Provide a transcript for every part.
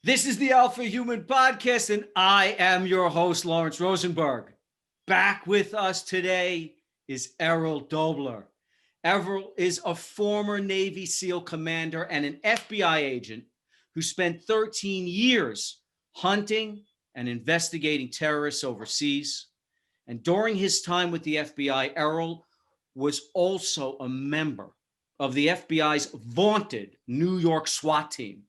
This is the Alpha Human Podcast, and I am your host, Lawrence Rosenberg. Back with us today is Errol Doebler. Errol is a former Navy SEAL commander and an FBI agent who spent 13 years hunting and investigating terrorists overseas. And during his time with the FBI, Errol was also a member of the FBI's vaunted New York SWAT team.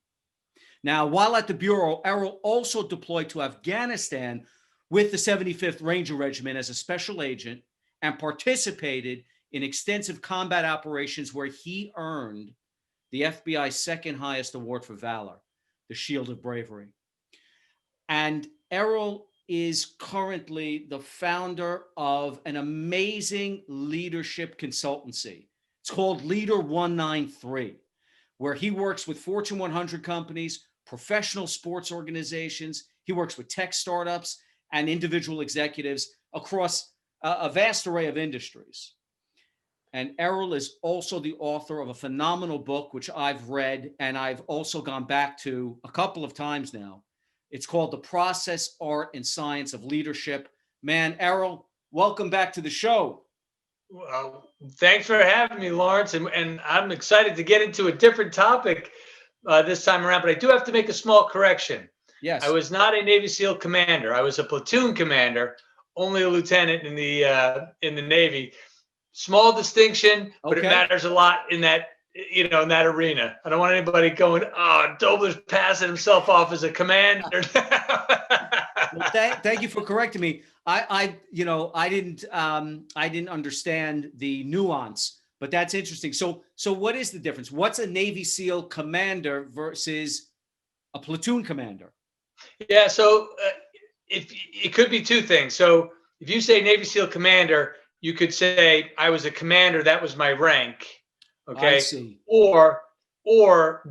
Now, while at the Bureau, Errol also deployed to Afghanistan with the 75th Ranger Regiment as a special agent and participated in extensive combat operations where he earned the FBI's second highest award for valor, the Shield of Bravery. And Errol is currently the founder of an amazing leadership consultancy. It's called Leader 193, where he works with Fortune 100 companies, professional sports organizations. He works with tech startups and individual executives across a vast array of industries. And Errol is also the author of a phenomenal book, which I've read and I've also gone back to a couple of times now. It's called The Process, Art, and Science of Leadership. Man, Errol, welcome back to the show. Well, thanks for having me, Lawrence. And I'm excited to get into a different topic this time around, but I do have to make a small correction. Yes. I was not a Navy SEAL commander. I was a platoon commander, only a lieutenant in the Navy. Small distinction, but it matters a lot in that, in that arena. I don't want anybody going, "Oh, Doebler's passing himself off as a commander." Well, thank you for correcting me. I didn't understand the nuance, but that's interesting. So what is the difference? What's a Navy SEAL commander versus a platoon commander? Yeah, so if it could be two things. So if you say Navy SEAL commander, you could say I was a commander. That was my rank. Okay. I see. Or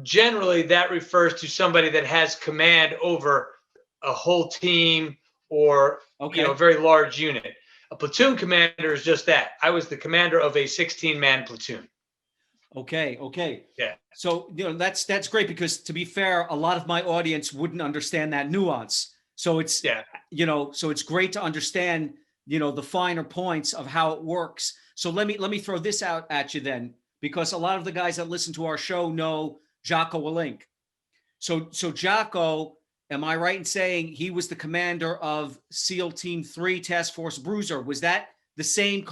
generally that refers to somebody that has command over a whole team or a very large unit. A platoon commander is just that. I was the commander of a 16-man platoon. Okay. Yeah. So that's great, because to be fair, a lot of my audience wouldn't understand that nuance. So it's so it's great to understand the finer points of how it works. So let me throw this out at you then, because a lot of the guys that listen to our show know Jocko Willink. So Jocko, am I right in saying he was the commander of SEAL Team 3 Task Force Bruiser? Was that the same?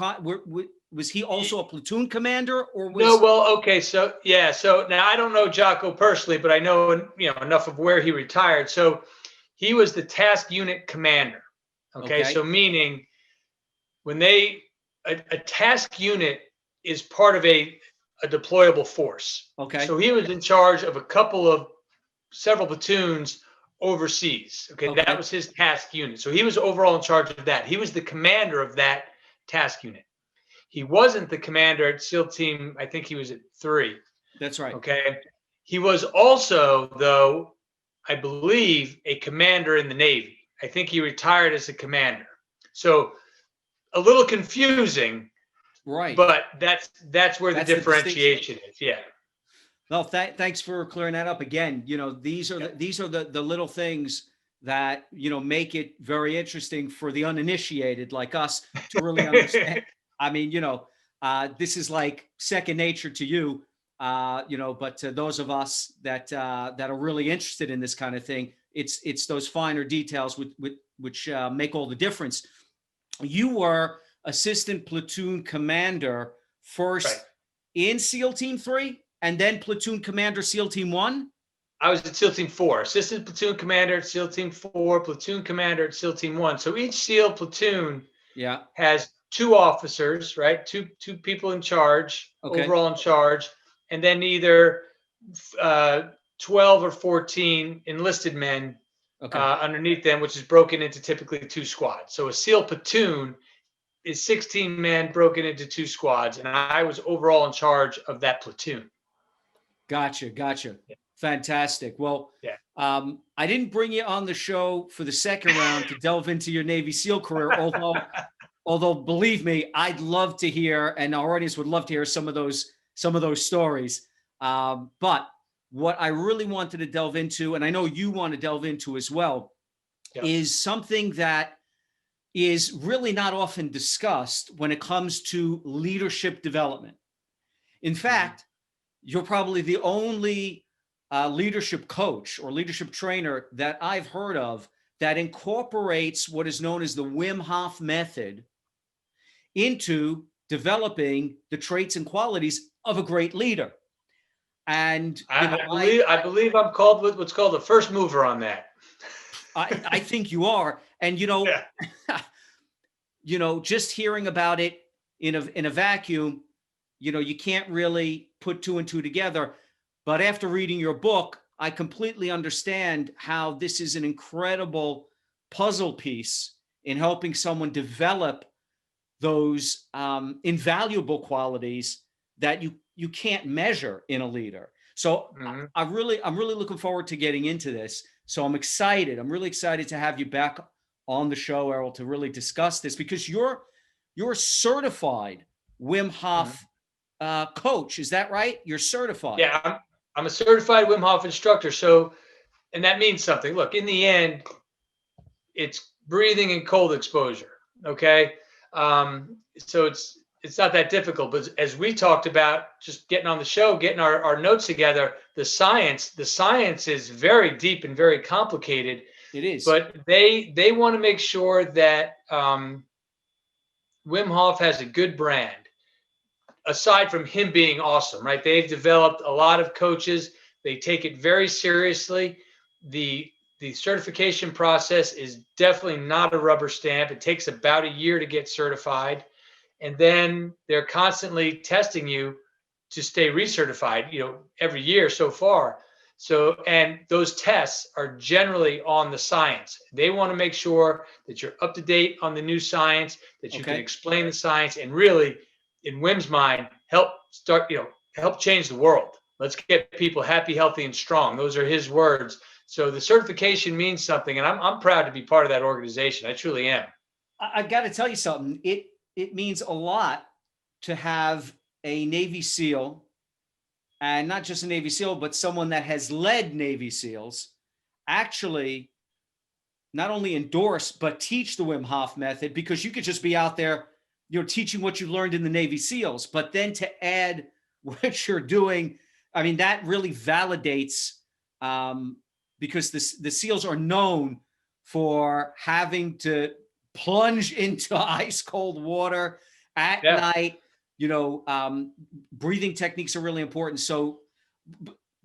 Was he also a platoon commander, or was? No, well, okay, so yeah, so now I don't know Jocko personally, but I know enough of where he retired. So he was the task unit commander. Okay. So meaning when a task unit is part of a deployable force. Okay. So he was in charge of several platoons overseas. Okay. That was his task unit. So he was overall in charge of that. He was the commander of that task unit. He wasn't the commander at SEAL Team. I think he was at 3. That's right. Okay. He was also, though, I believe, a commander in the Navy. I think he retired as a commander. So a little confusing. Right. But that's where the differentiation is. Yeah. No, thanks for clearing that up again. These are the little things that make it very interesting for the uninitiated like us to really understand. I mean, this is like second nature to you, but to those of us that are really interested in this kind of thing, it's those finer details which make all the difference. You were assistant platoon commander first in SEAL Team 3 and then platoon commander SEAL Team 1? I was at SEAL Team 4, assistant platoon commander at SEAL Team 4, platoon commander at SEAL Team 1. So each SEAL platoon has 2 officers, right? Two people in charge, overall in charge, and then either 12 or 14 enlisted men underneath them, which is broken into typically 2 squads. So a SEAL platoon is 16 men broken into 2 squads, and I was overall in charge of that platoon. Gotcha. Yeah. Fantastic. Well, I didn't bring you on the show for the second round to delve into your Navy SEAL career, although believe me, I'd love to hear, and our audience would love to hear some of those stories. But what I really wanted to delve into, and I know you want to delve into as well, is something that is really not often discussed when it comes to leadership development. In fact, you're probably the only leadership coach or leadership trainer that I've heard of that incorporates what is known as the Wim Hof Method into developing the traits and qualities of a great leader. And I believe I'm called what's called the first mover on that. I think you are. And just hearing about it in a vacuum, you can't really put two and two together. But after reading your book, I completely understand how this is an incredible puzzle piece in helping someone develop those invaluable qualities that you can't measure in a leader. So I'm really looking forward to getting into this. So I'm excited. I'm really excited to have you back on the show, Errol, to really discuss this, because you're a certified Wim Hof coach. Is that right? You're certified. Yeah, I'm a certified Wim Hof instructor. So, and that means something. Look, in the end, it's breathing and cold exposure. Okay. So it's not that difficult, but as we talked about, just getting on the show, getting our notes together, the science is very deep and very complicated. It is. But they want to make sure that Wim Hof has a good brand. Aside from him being awesome, right? They've developed a lot of coaches. They take it very seriously. The certification process is definitely not a rubber stamp. It takes about a year to get certified. And then they're constantly testing you to stay recertified, every year so far. So, and those tests are generally on the science. They want to make sure that you're up to date on the new science, that you can explain the science, and really, in Wim's mind, help change the world. Let's get people happy, healthy, and strong. Those are his words. So the certification means something, and I'm proud to be part of that organization. I truly am. I've got to tell you something. It means a lot to have a Navy SEAL, and not just a Navy SEAL, but someone that has led Navy SEALs, actually not only endorse, but teach the Wim Hof method, because you could just be out there, teaching what you learned in the Navy SEALs, but then to add what you're doing, I mean, that really validates, because the SEALs are known for having to plunge into ice cold water at night. Breathing techniques are really important. So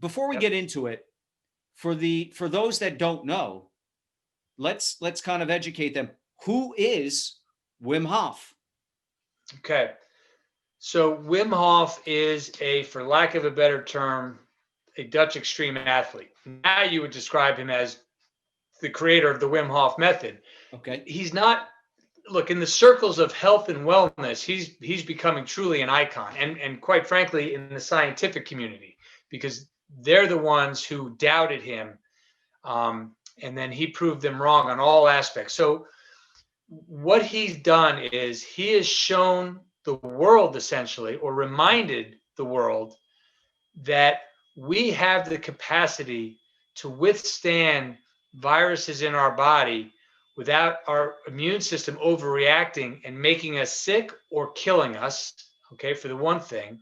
before we get into it, for those that don't know, let's kind of educate them. Who is Wim Hof? Okay. So Wim Hof is for lack of a better term, a Dutch extreme athlete. Now you would describe him as the creator of the Wim Hof method. Okay. He's not, look, in the circles of health and wellness, he's becoming truly an icon, and quite frankly, in the scientific community, because they're the ones who doubted him, and then he proved them wrong on all aspects. So what he's done is he has shown the world, essentially, or reminded the world, that we have the capacity to withstand viruses in our body without our immune system overreacting and making us sick or killing us. Okay, for the one thing,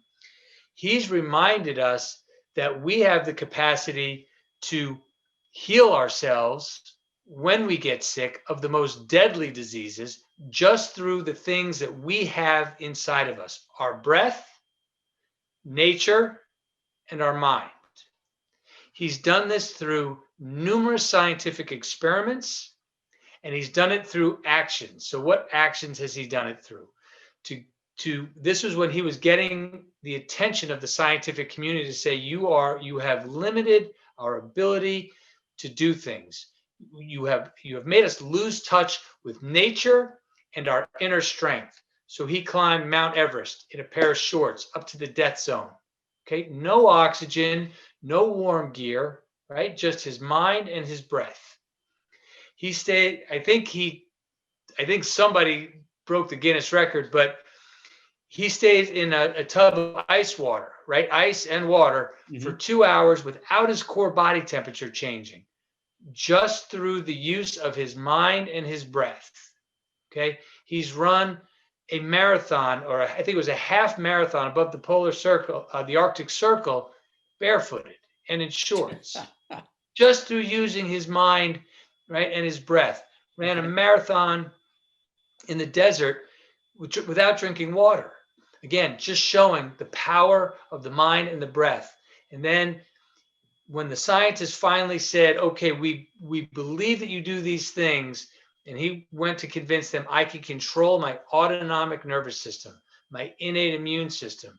he's reminded us that we have the capacity to heal ourselves when we get sick of the most deadly diseases, just through the things that we have inside of us: our breath, nature, and our mind. He's done this through numerous scientific experiments, and he's done it through actions. So what actions has he done it through? This was when he was getting the attention of the scientific community to say, you have limited our ability to do things. You have made us lose touch with nature and our inner strength. So he climbed Mount Everest in a pair of shorts up to the death zone. Okay, no oxygen, no warm gear, right? Just his mind and his breath. He stayed, I think somebody broke the Guinness record, but he stayed in a tub of ice water, right? Ice and water for 2 hours without his core body temperature changing, just through the use of his mind and his breath. Okay. He's run a marathon, or I think it was a half marathon above the polar circle, the Arctic Circle, barefooted and in shorts, just through using his mind, right, and his breath. Ran a marathon in the desert without drinking water. Again, just showing the power of the mind and the breath. And then when the scientists finally said, okay, we believe that you do these things, and he went to convince them, I can control my autonomic nervous system, my innate immune system.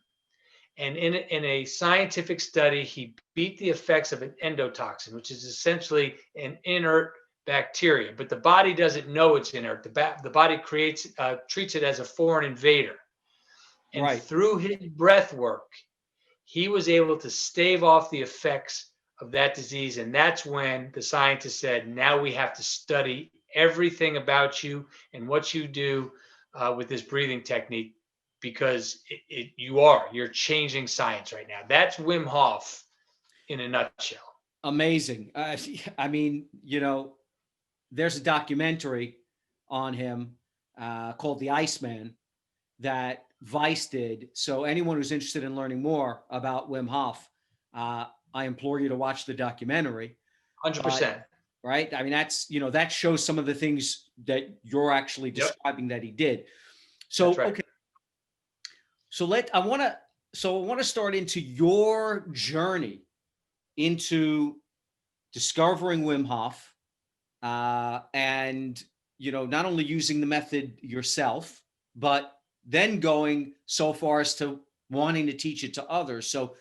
And in a scientific study, he beat the effects of an endotoxin, which is essentially an inert bacteria, but the body doesn't know it's inert. The body treats it as a foreign invader. And through his breath work, he was able to stave off the effects of that disease. And that's when the scientists said, now we have to study everything about you and what you do with this breathing technique, because you're changing science right now. That's Wim Hof in a nutshell. Amazing. I mean, there's a documentary on him called The Iceman that Vice did. So anyone who's interested in learning more about Wim Hof, I implore you to watch the documentary. 100%. Right? I mean, that's, that shows some of the things that you're actually describing that he did. So, right. Okay. So I want to start into your journey into discovering Wim Hof, and, not only using the method yourself, but then going so far as to wanting to teach it to others. So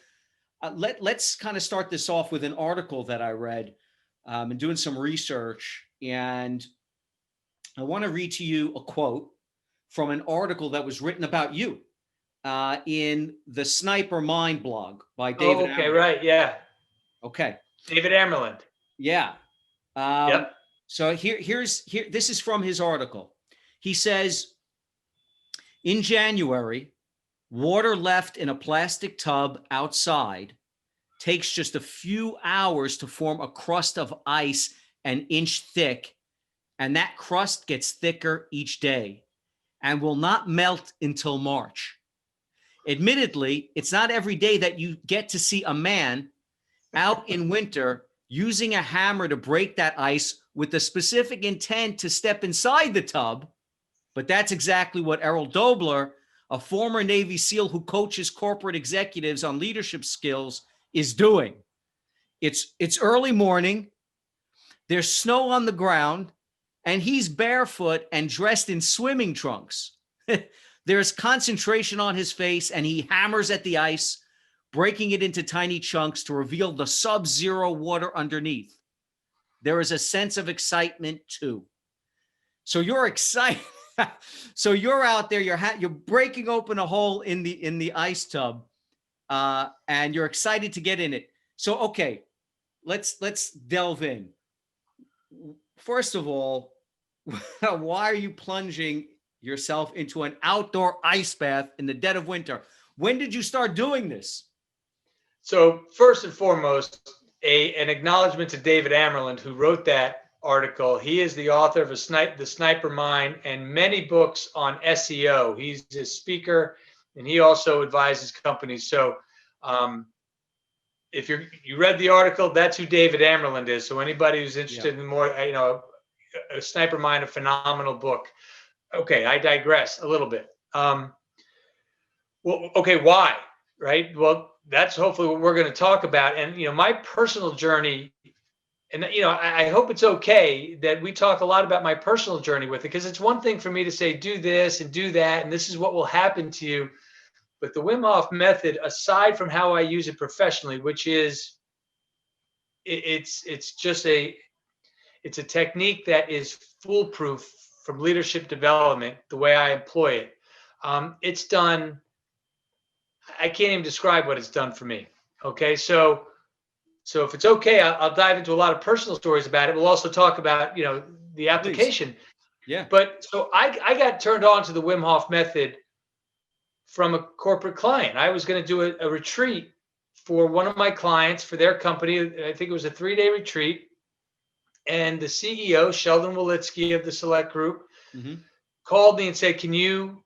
let's kind of start this off with an article that I read and doing some research. And I want to read to you a quote from an article that was written about you in the Sniper Mind blog by David. Oh, okay, right, yeah. Okay. David Amerland. Yeah. Yep. So this is from his article. He says, in January, water left in a plastic tub outside takes just a few hours to form a crust of ice an inch thick, and that crust gets thicker each day and will not melt until March. Admittedly, it's not every day that you get to see a man out in winter using a hammer to break that ice with the specific intent to step inside the tub. But that's exactly what Errol Doebler, a former Navy SEAL who coaches corporate executives on leadership skills, is doing. It's early morning. There's snow on the ground, and he's barefoot and dressed in swimming trunks. There's concentration on his face, and he hammers at the ice, breaking it into tiny chunks to reveal the sub-zero water underneath. There is a sense of excitement too. So you're excited. So you're out there, you're breaking open a hole in the ice tub, and you're excited to get in it. So, okay, let's delve in. First of all, why are you plunging yourself into an outdoor ice bath in the dead of winter? When did you start doing this? So first and foremost, an acknowledgement to David Amerland, who wrote that article. He is the author of The Sniper Mind and many books on SEO. He's a speaker, and he also advises companies. So if you read the article, that's who David Amerland is. So anybody who's interested in more, A Sniper Mind, a phenomenal book. Okay, I digress a little bit. Well, okay, why? Right? Well, that's hopefully what we're going to talk about. And, my personal journey, and, I hope it's okay that we talk a lot about my personal journey with it, because it's one thing for me to say, do this and do that, and this is what will happen to you. But the Wim Hof Method, aside from how I use it professionally, which is, it's a technique that is foolproof from leadership development, the way I employ it. It's done, I can't even describe what it's done for me. Okay, so if it's okay, I'll dive into a lot of personal stories about it. We'll also talk about, the application. Please. Yeah. But so I got turned on to the Wim Hof Method from a corporate client. I was going to do a retreat for one of my clients for their company. I think it was a 3-day retreat. And the CEO, Sheldon Walitsky of the Select Group, called me and said, can you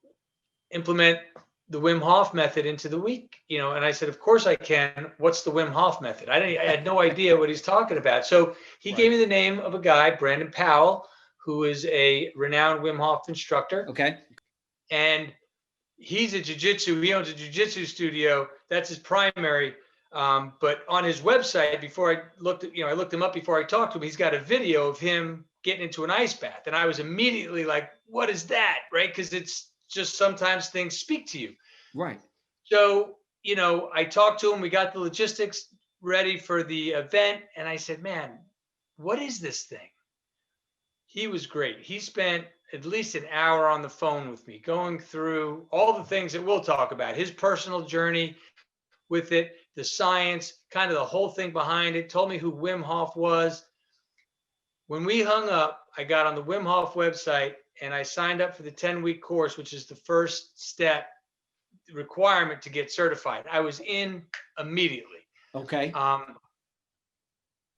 implement the Wim Hof method into the week? You know, and I said, of course I can. What's the Wim Hof method? I had no idea what he's talking about. So he gave me the name of a guy, Brandon Powell, who is a renowned Wim Hof instructor. Okay. And he's a jiu-jitsu. He owns a jiu-jitsu studio. That's his primary. But on his website, before I looked at, I looked him up before I talked to him, he's got a video of him getting into an ice bath. And I was immediately like, what is that? Right? Because it's just sometimes things speak to you. Right. So, I talked to him. We got the logistics ready for the event. And I said, man, what is this thing? He was great. He spent at least an hour on the phone with me, going through all the things that we'll talk about, his personal journey with it, the science, kind of the whole thing behind it, told me who Wim Hof was. When we hung up, I got on the Wim Hof website and I signed up for the 10-week course, which is the first step requirement to get certified. I was in immediately. Okay.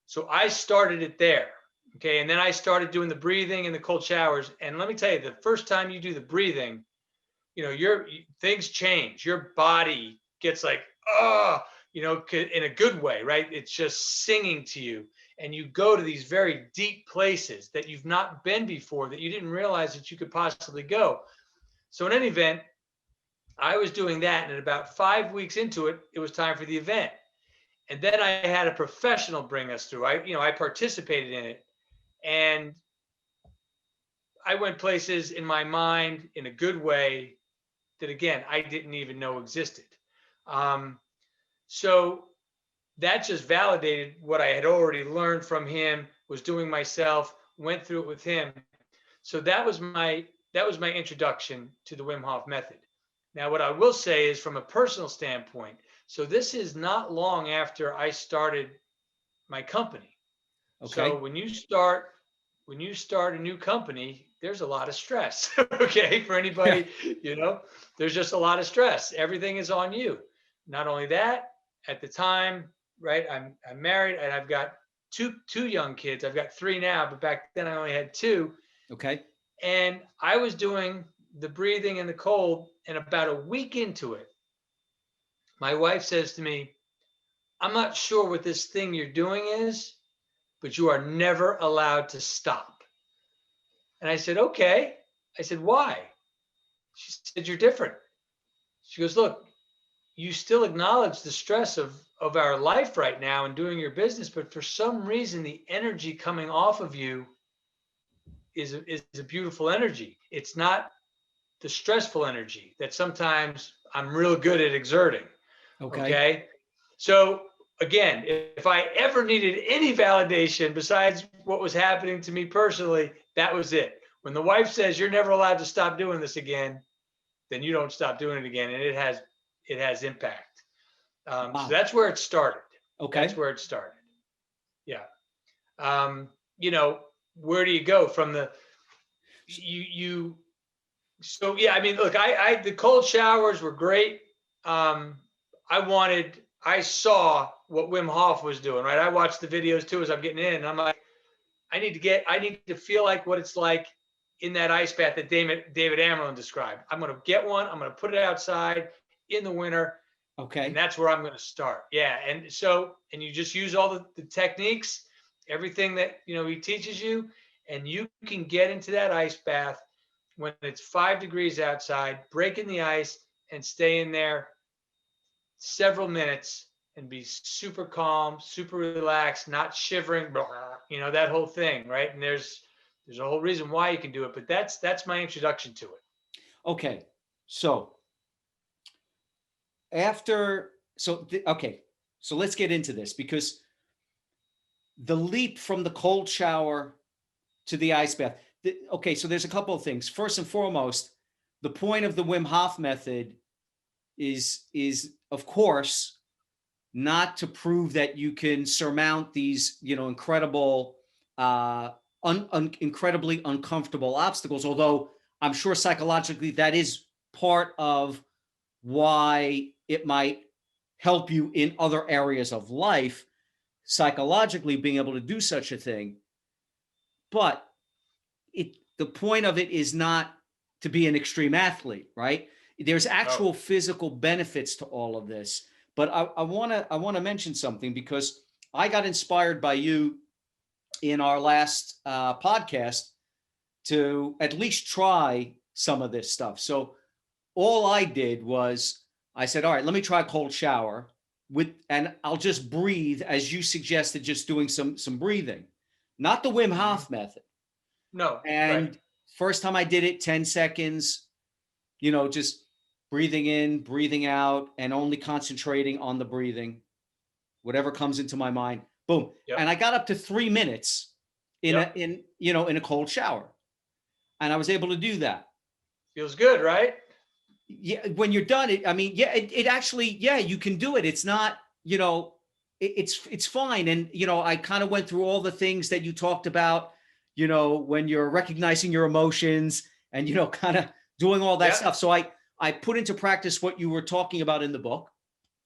So I started it there. Okay. And then I started doing the breathing and the cold showers. And let me tell you, the first time you do the breathing, things change. Your body gets like, in a good way, right? It's just singing to you. And you go to these very deep places that you've not been before, that you didn't realize that you could possibly go. So in any event, I was doing that. And about 5 weeks into it, it was time for the event. And then I had a professional bring us through. I participated in it. And I went places in my mind in a good way that, again, I didn't even know existed. So that just validated what I had already learned from him, was doing myself, went through it with him. So that was my introduction to the Wim Hof method. Now, what I will say is, from a personal standpoint, so this is not long after I started my company. Okay. So when you start a new company, there's a lot of stress. Okay. For anybody, there's just a lot of stress. Everything is on you. Not only that, at the time, right, I'm married and I've got two young kids. I've got 3 now, but back then I only had 2. Okay. And I was doing the breathing and the cold, and about a week into it, my wife says to me, I'm not sure what this thing you're doing is, but you are never allowed to stop. And I said, okay. I said, why? She said, you're different. She goes, look, you still acknowledge the stress of our life right now and doing your business, but for some reason, the energy coming off of you is a beautiful energy. It's not the stressful energy that sometimes I'm real good at exerting. Okay. So again, if I ever needed any validation besides what was happening to me personally, that was it. When the wife says you're never allowed to stop doing this again, then you don't stop doing it again. And it has impact. Wow. So that's where it started. Okay. That's where it started. Yeah. Where do you go from the, so yeah, I mean, look, the cold showers were great. I saw what Wim Hof was doing, right? I watched the videos too as I'm getting in, and I'm like, I need to feel like what it's like in that ice bath that David Amerlin described. I'm going to get one. I'm going to put it outside in the winter. Okay. And that's where I'm going to start. Yeah. And you just use all the techniques, everything that, he teaches you, and you can get into that ice bath when it's 5 degrees outside, break in the ice and stay in there several minutes and be super calm, super relaxed, not shivering, that whole thing, right? And there's a whole reason why you can do it, but that's my introduction to it. Okay. So so let's get into this, because the leap from the cold shower to the ice bath. Okay, so there's a couple of things. First and foremost, the point of the Wim Hof method is of course not to prove that you can surmount these, incredible, incredibly uncomfortable obstacles. Although I'm sure psychologically that is part of why it might help you in other areas of life, psychologically being able to do such a thing. But the point of it is not to be an extreme athlete, right? There's actual physical benefits to all of this. But I want to mention something, because I got inspired by you in our last podcast to at least try some of this stuff. So all I did was I said, all right, let me try a cold shower and I'll just breathe, as you suggested, just doing some breathing, not the Wim Hof method. No. And first time I did it, 10 seconds, just breathing in, breathing out, and only concentrating on the breathing, whatever comes into my mind, boom. Yep. And I got up to 3 minutes in a cold shower. And I was able to do that. Feels good, right? Yeah. When you're done, it actually, you can do it. It's not, it's fine. And, I kind of went through all the things that you talked about, when you're recognizing your emotions and, kind of doing all that stuff. So I put into practice what you were talking about in the book.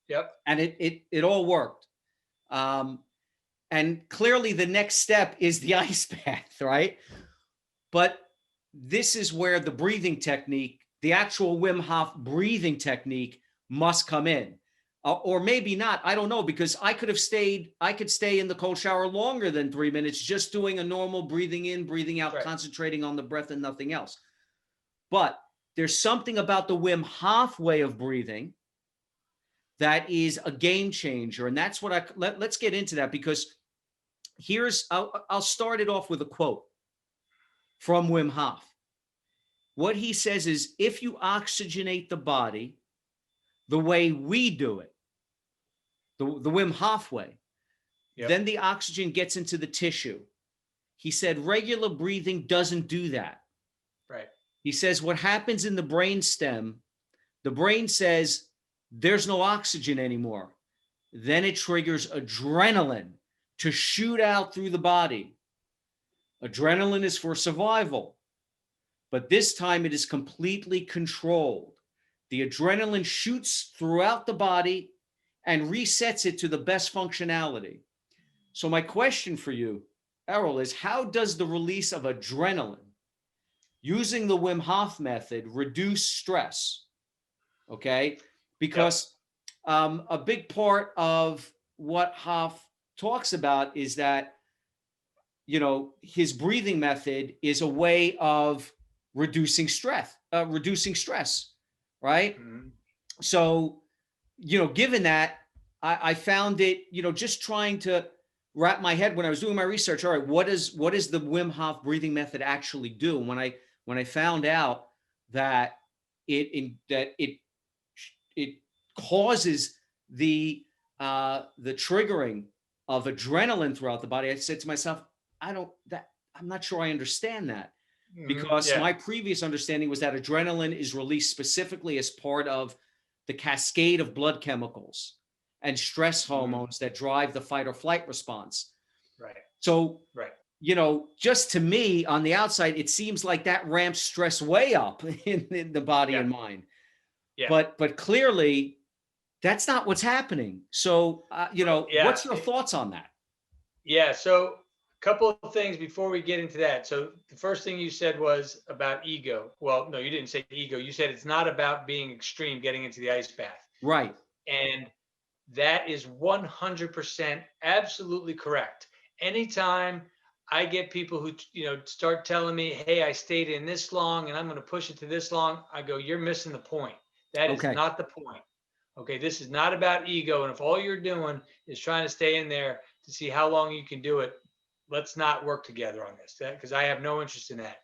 Yep. And it all worked. And clearly the next step is the ice bath, right? But this is where the breathing technique, the actual Wim Hof breathing technique, must come in. Or maybe not, I don't know, because I could stay in the cold shower longer than 3 minutes, just doing a normal breathing in, breathing out, concentrating on the breath and nothing else. But there's something about the Wim Hof way of breathing that is a game changer. And that's what let's get into that, because I'll start it off with a quote from Wim Hof. What he says is, if you oxygenate the body the way we do it, the Wim Hof way, then the oxygen gets into the tissue. He said regular breathing doesn't do that. Right. He says what happens in the brain stem, the brain says there's no oxygen anymore. Then it triggers adrenaline to shoot out through the body. Adrenaline is for survival, but this time it is completely controlled. The adrenaline shoots throughout the body and resets it to the best functionality. So my question for you, Errol, is how does the release of adrenaline using the Wim Hof method reduce stress? Okay, because a big part of what Hof talks about is that, his breathing method is a way of reducing stress, right? Mm-hmm. So, given that, I found it, just trying to wrap my head when I was doing my research. All right, what does the Wim Hof breathing method actually do? And when I found out that it causes the triggering of adrenaline throughout the body, I said to myself, I'm not sure I understand that, because my previous understanding was that adrenaline is released specifically as part of the cascade of blood chemicals and stress hormones that drive the fight or flight response. Right. So, just to me on the outside, it seems like that ramps stress way up in the body and mind. Yeah. But clearly that's not what's happening. So, what's your thoughts on that? Yeah. So a couple of things before we get into that. So the first thing you said was about ego. Well, no, you didn't say ego. You said it's not about being extreme, getting into the ice bath. Right. And that is 100% absolutely correct. Anytime I get people who, start telling me, hey, I stayed in this long and I'm going to push it to this long, I go, you're missing the point. That is not the point. Okay, this is not about ego. And if all you're doing is trying to stay in there to see how long you can do it, let's not work together on this, because I have no interest in that.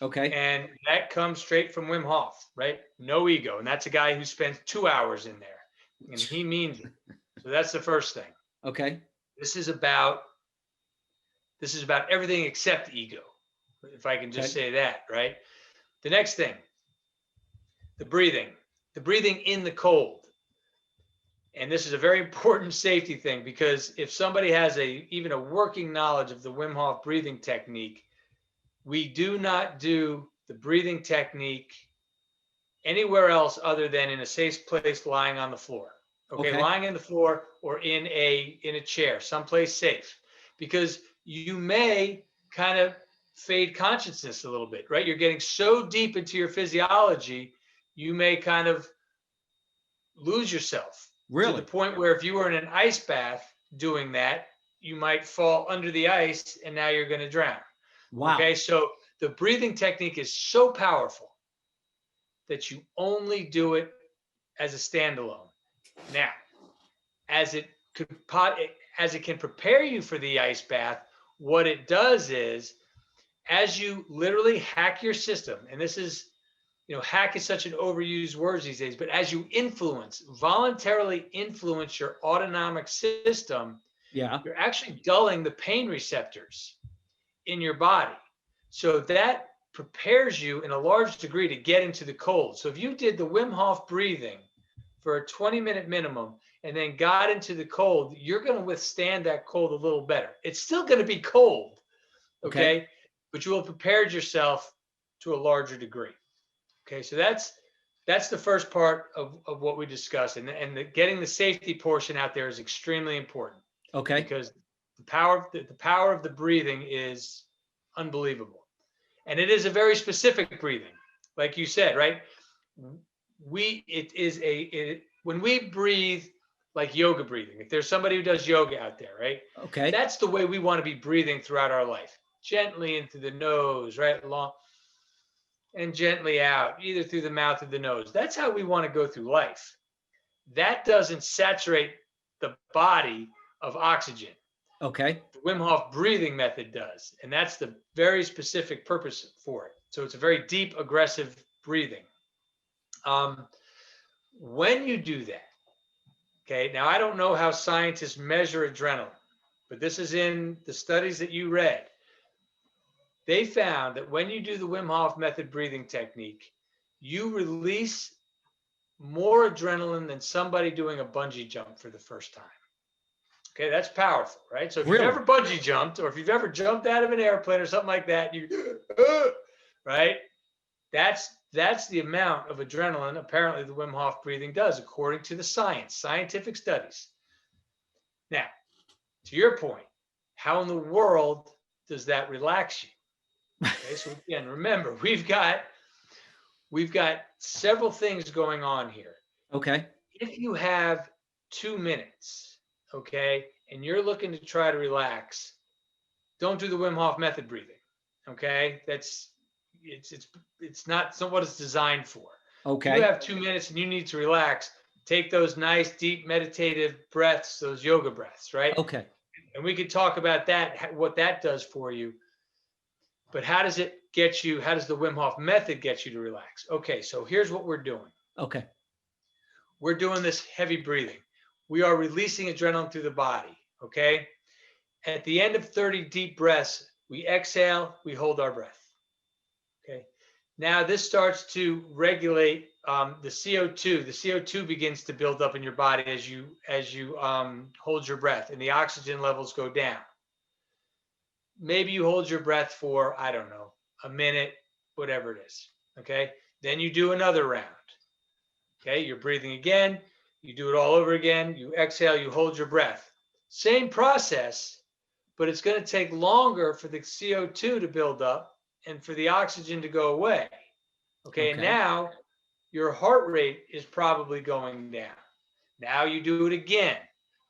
Okay. And that comes straight from Wim Hof, right? No ego. And that's a guy who spends 2 hours in there, and he means it. So that's the first thing. Okay. This is about everything except ego, if I can just say that, right? The next thing, the breathing in the cold. And this is a very important safety thing, because if somebody has even a working knowledge of the Wim Hof breathing technique, we do not do the breathing technique anywhere else other than in a safe place, lying on the floor. Okay, lying on the floor or in a chair, someplace safe, because you may kind of fade consciousness a little bit, right? You're getting so deep into your physiology, you may kind of lose yourself to the point where if you were in an ice bath doing that, you might fall under the ice and now you're going to drown. Wow. Okay, so the breathing technique is so powerful that you only do it as a standalone. Now, as it can prepare you for the ice bath, what it does is, as you literally hack your system, and this is, hack is such an overused word these days, but as you voluntarily influence your autonomic system, you're actually dulling the pain receptors in your body. So that prepares you in a large degree to get into the cold. So if you did the Wim Hof breathing for a 20-minute minimum and then got into the cold, you're going to withstand that cold a little better. It's still going to be cold, okay? But you will have prepared yourself to a larger degree. Okay, so that's the first part of what we discussed, and getting the safety portion out there is extremely important. Okay, because the power of the breathing is unbelievable, and it is a very specific breathing, like you said, right? When we breathe like yoga breathing, if there's somebody who does yoga out there, right? Okay, that's the way we want to be breathing throughout our life, gently in through the nose, right, long, and gently out, either through the mouth or the nose. That's how we want to go through life. That doesn't saturate the body of oxygen. Okay. The Wim Hof breathing method does, and that's the very specific purpose for it. So it's a very deep, aggressive breathing. When you do that, okay, now I don't know how scientists measure adrenaline, but this is in the studies that you read. They found that when you do the Wim Hof Method breathing technique, you release more adrenaline than somebody doing a bungee jump for the first time. Okay, that's powerful, right? So if you've ever bungee jumped, or if you've ever jumped out of an airplane or something like that, right? That's the amount of adrenaline apparently the Wim Hof breathing does, according to the scientific studies. Now, to your point, how in the world does that relax you? Okay, so again, remember, we've got several things going on here. Okay. If you have 2 minutes, okay, and you're looking to try to relax, don't do the Wim Hof Method breathing. Okay, it's not what it's designed for. Okay. If you have 2 minutes and you need to relax, take those nice, deep, meditative breaths, those yoga breaths, right? Okay. And we could talk about that, what that does for you. But how does it get you? How does the Wim Hof Method get you to relax? Okay, so here's what we're doing. Okay. We're doing this heavy breathing. We are releasing adrenaline through the body, okay? At the end of 30 deep breaths, we exhale, we hold our breath, okay? Now this starts to regulate the CO2. The CO2 begins to build up in your body as you hold your breath, and the oxygen levels go down. Maybe you hold your breath for, I don't know, a minute, whatever it is, okay? Then you do another round, okay? You're breathing again. You do it all over again. You exhale, you hold your breath. Same process, but it's going to take longer for the CO2 to build up and for the oxygen to go away, okay? And now your heart rate is probably going down. Now you do it again,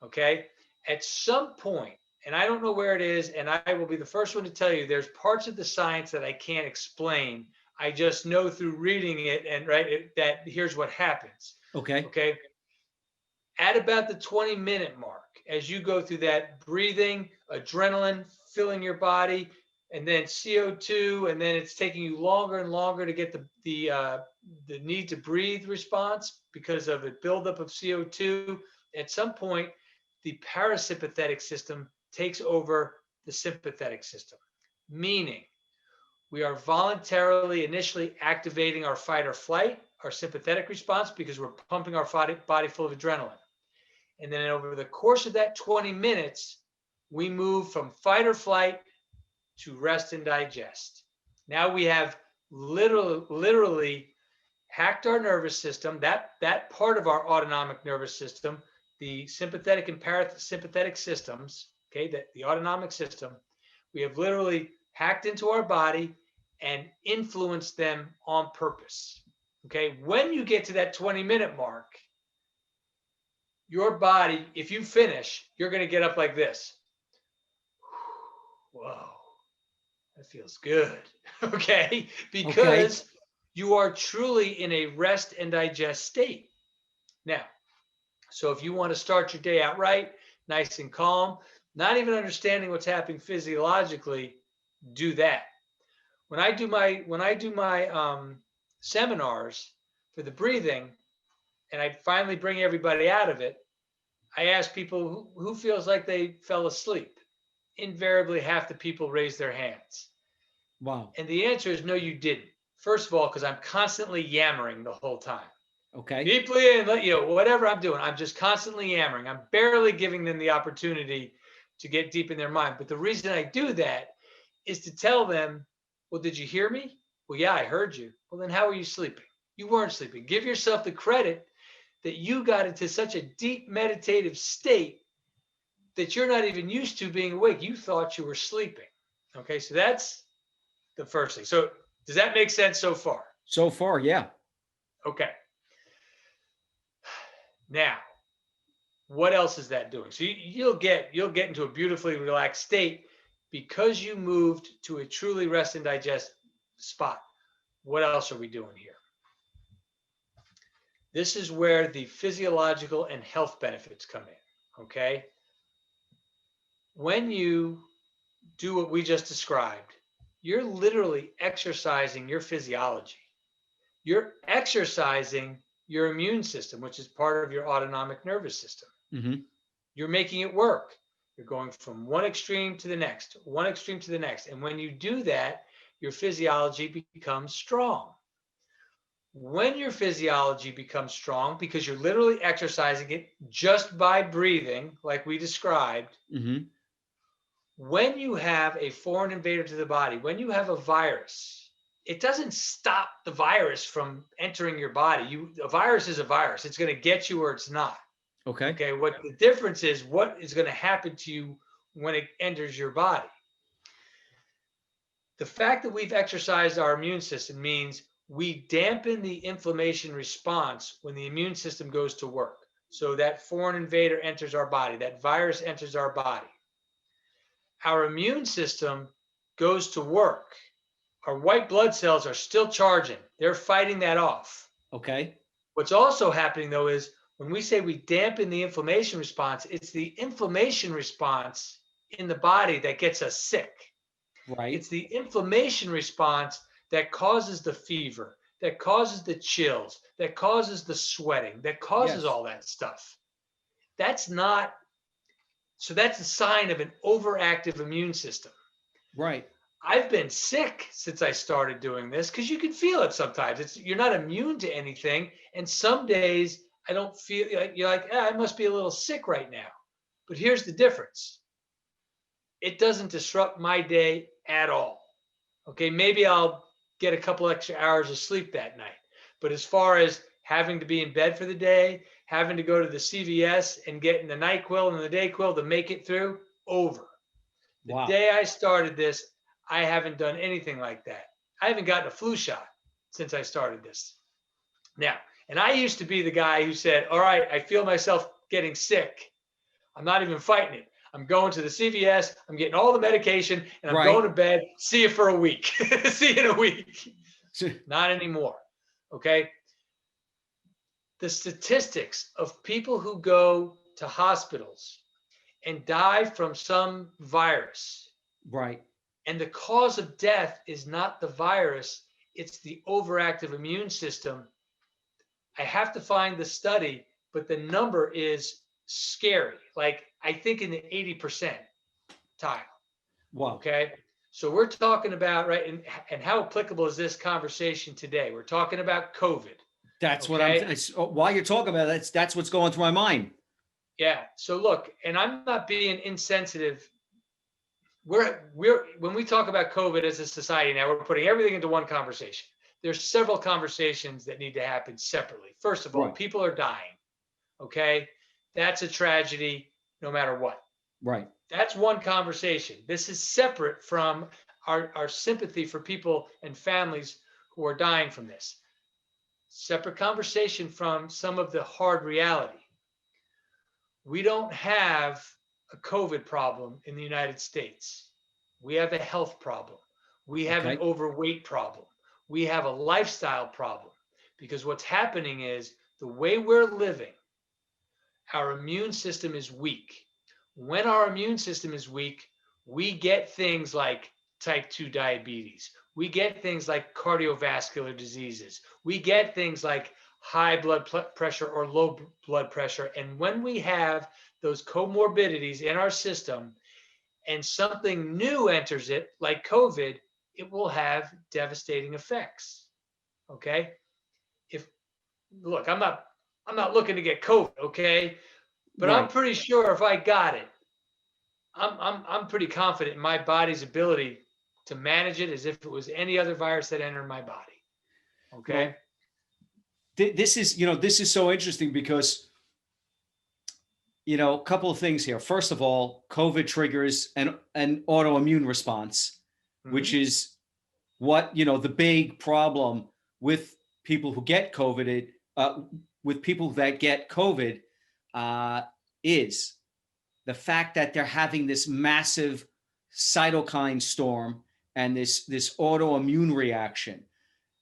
okay? At some point, and I don't know where it is, and I will be the first one to tell you, there's parts of the science that I can't explain. I just know through reading it and that here's what happens. Okay. Okay. At about the 20-minute mark, as you go through that breathing, adrenaline filling your body, and then CO2, and then it's taking you longer and longer to get the need to breathe response because of a buildup of CO2. At some point, the parasympathetic system takes over the sympathetic system, meaning we are voluntarily initially activating our fight or flight, our sympathetic response, because we're pumping our body full of adrenaline. And then over the course of that 20 minutes, we move from fight or flight to rest and digest. Now we have literally hacked our nervous system, that part of our autonomic nervous system, the sympathetic and parasympathetic systems, okay, the autonomic system, we have literally hacked into our body and influenced them on purpose. Okay, when you get to that 20-minute mark, your body, if you finish, you're going to get up like this. Whoa, that feels good. Okay, because you are truly in a rest and digest state. Now, so if you want to start your day out right, nice and calm, not even understanding what's happening physiologically, do that. When I do my seminars for the breathing, and I finally bring everybody out of it, I ask people who feels like they fell asleep. Invariably, half the people raise their hands. Wow. And the answer is no, you didn't. First of all, because I'm constantly yammering the whole time. Okay. Deeply in, whatever I'm doing, I'm just constantly yammering. I'm barely giving them the opportunity to get deep in their mind. But the reason I do that is to tell them, well, did you hear me? Well, yeah, I heard you. Well, then how are you sleeping? You weren't sleeping. Give yourself the credit that you got into such a deep meditative state that you're not even used to being awake. You thought you were sleeping. Okay, so that's the first thing. So does that make sense so far? So far, yeah. Okay. Now, what else is that doing? So you'll get into a beautifully relaxed state because you moved to a truly rest and digest spot. What else are we doing here? This is where the physiological and health benefits come in, okay? When you do what we just described, you're literally exercising your physiology. You're exercising your immune system, which is part of your autonomic nervous system. Mm-hmm. You're making it work. You're going from one extreme to the next, one extreme to the next. And when you do that, your physiology becomes strong. When your physiology becomes strong, because you're literally exercising it just by breathing, like we described, mm-hmm. When you have a foreign invader to the body, when you have a virus, it doesn't stop the virus from entering your body. A virus is a virus. It's going to get you or it's not. Okay. Okay. What the difference is, what is going to happen to you when it enters your body. The fact that we've exercised our immune system means we dampen the inflammation response when the immune system goes to work. So that foreign invader enters our body, that virus enters our body. Our immune system goes to work. Our white blood cells are still charging. They're fighting that off. Okay. What's also happening, though, is when we say we dampen the inflammation response, it's the inflammation response in the body that gets us sick. Right. It's the inflammation response that causes the fever, that causes the chills, that causes the sweating, that causes all that stuff. That's a sign of an overactive immune system. Right. I've been sick since I started doing this because you can feel it sometimes. You're not immune to anything. And some days I don't feel like you're like, I must be a little sick right now. But here's the difference. It doesn't disrupt my day at all. Okay, maybe I'll get a couple extra hours of sleep that night. But as far as having to be in bed for the day, having to go to the CVS and getting the NyQuil and the DayQuil to make it through, over. The day I started this, I haven't done anything like that. I haven't gotten a flu shot since I started this. Now, and I used to be the guy who said, all right, I feel myself getting sick. I'm not even fighting it. I'm going to the CVS, I'm getting all the medication, and I'm going to bed. See you for a week. See you in a week. Not anymore. Okay. The statistics of people who go to hospitals and die from some virus. Right. And the cause of death is not the virus, it's the overactive immune system. I have to find the study, but the number is scary. Like, I think in the 80% tile. Wow. Okay. So we're talking about, right, and how applicable is this conversation today? We're talking about COVID. That's what while you're talking about it, that's what's going through my mind. Yeah. So look, and I'm not being insensitive. When we talk about COVID as a society now, we're putting everything into one conversation. there's several conversations that need to happen separately. First of all, Right. people are dying. Okay. That's a tragedy no matter what. Right. That's one conversation. This is separate from our sympathy for people and families who are dying from this. Separate conversation from some of the hard reality. We don't have a COVID problem in the United States. We have a health problem. We have an overweight problem. We have a lifestyle problem, because what's happening is the way we're living, our immune system is weak. When our immune system is weak, we get things like type 2 diabetes. We get things like cardiovascular diseases. We get things like high blood pressure or low blood pressure. And when we have those comorbidities in our system and something new enters it, like COVID, it will have devastating effects. Okay. Look, I'm not looking to get COVID. Okay. But right. I'm pretty sure if I got it, I'm pretty confident in my body's ability to manage it as if it was any other virus that entered my body. Okay. Well, this is so interesting because, a couple of things here. First of all, COVID triggers an autoimmune response, which is what, the big problem with people who get COVID, with people that get COVID, is the fact that they're having this massive cytokine storm and this autoimmune reaction.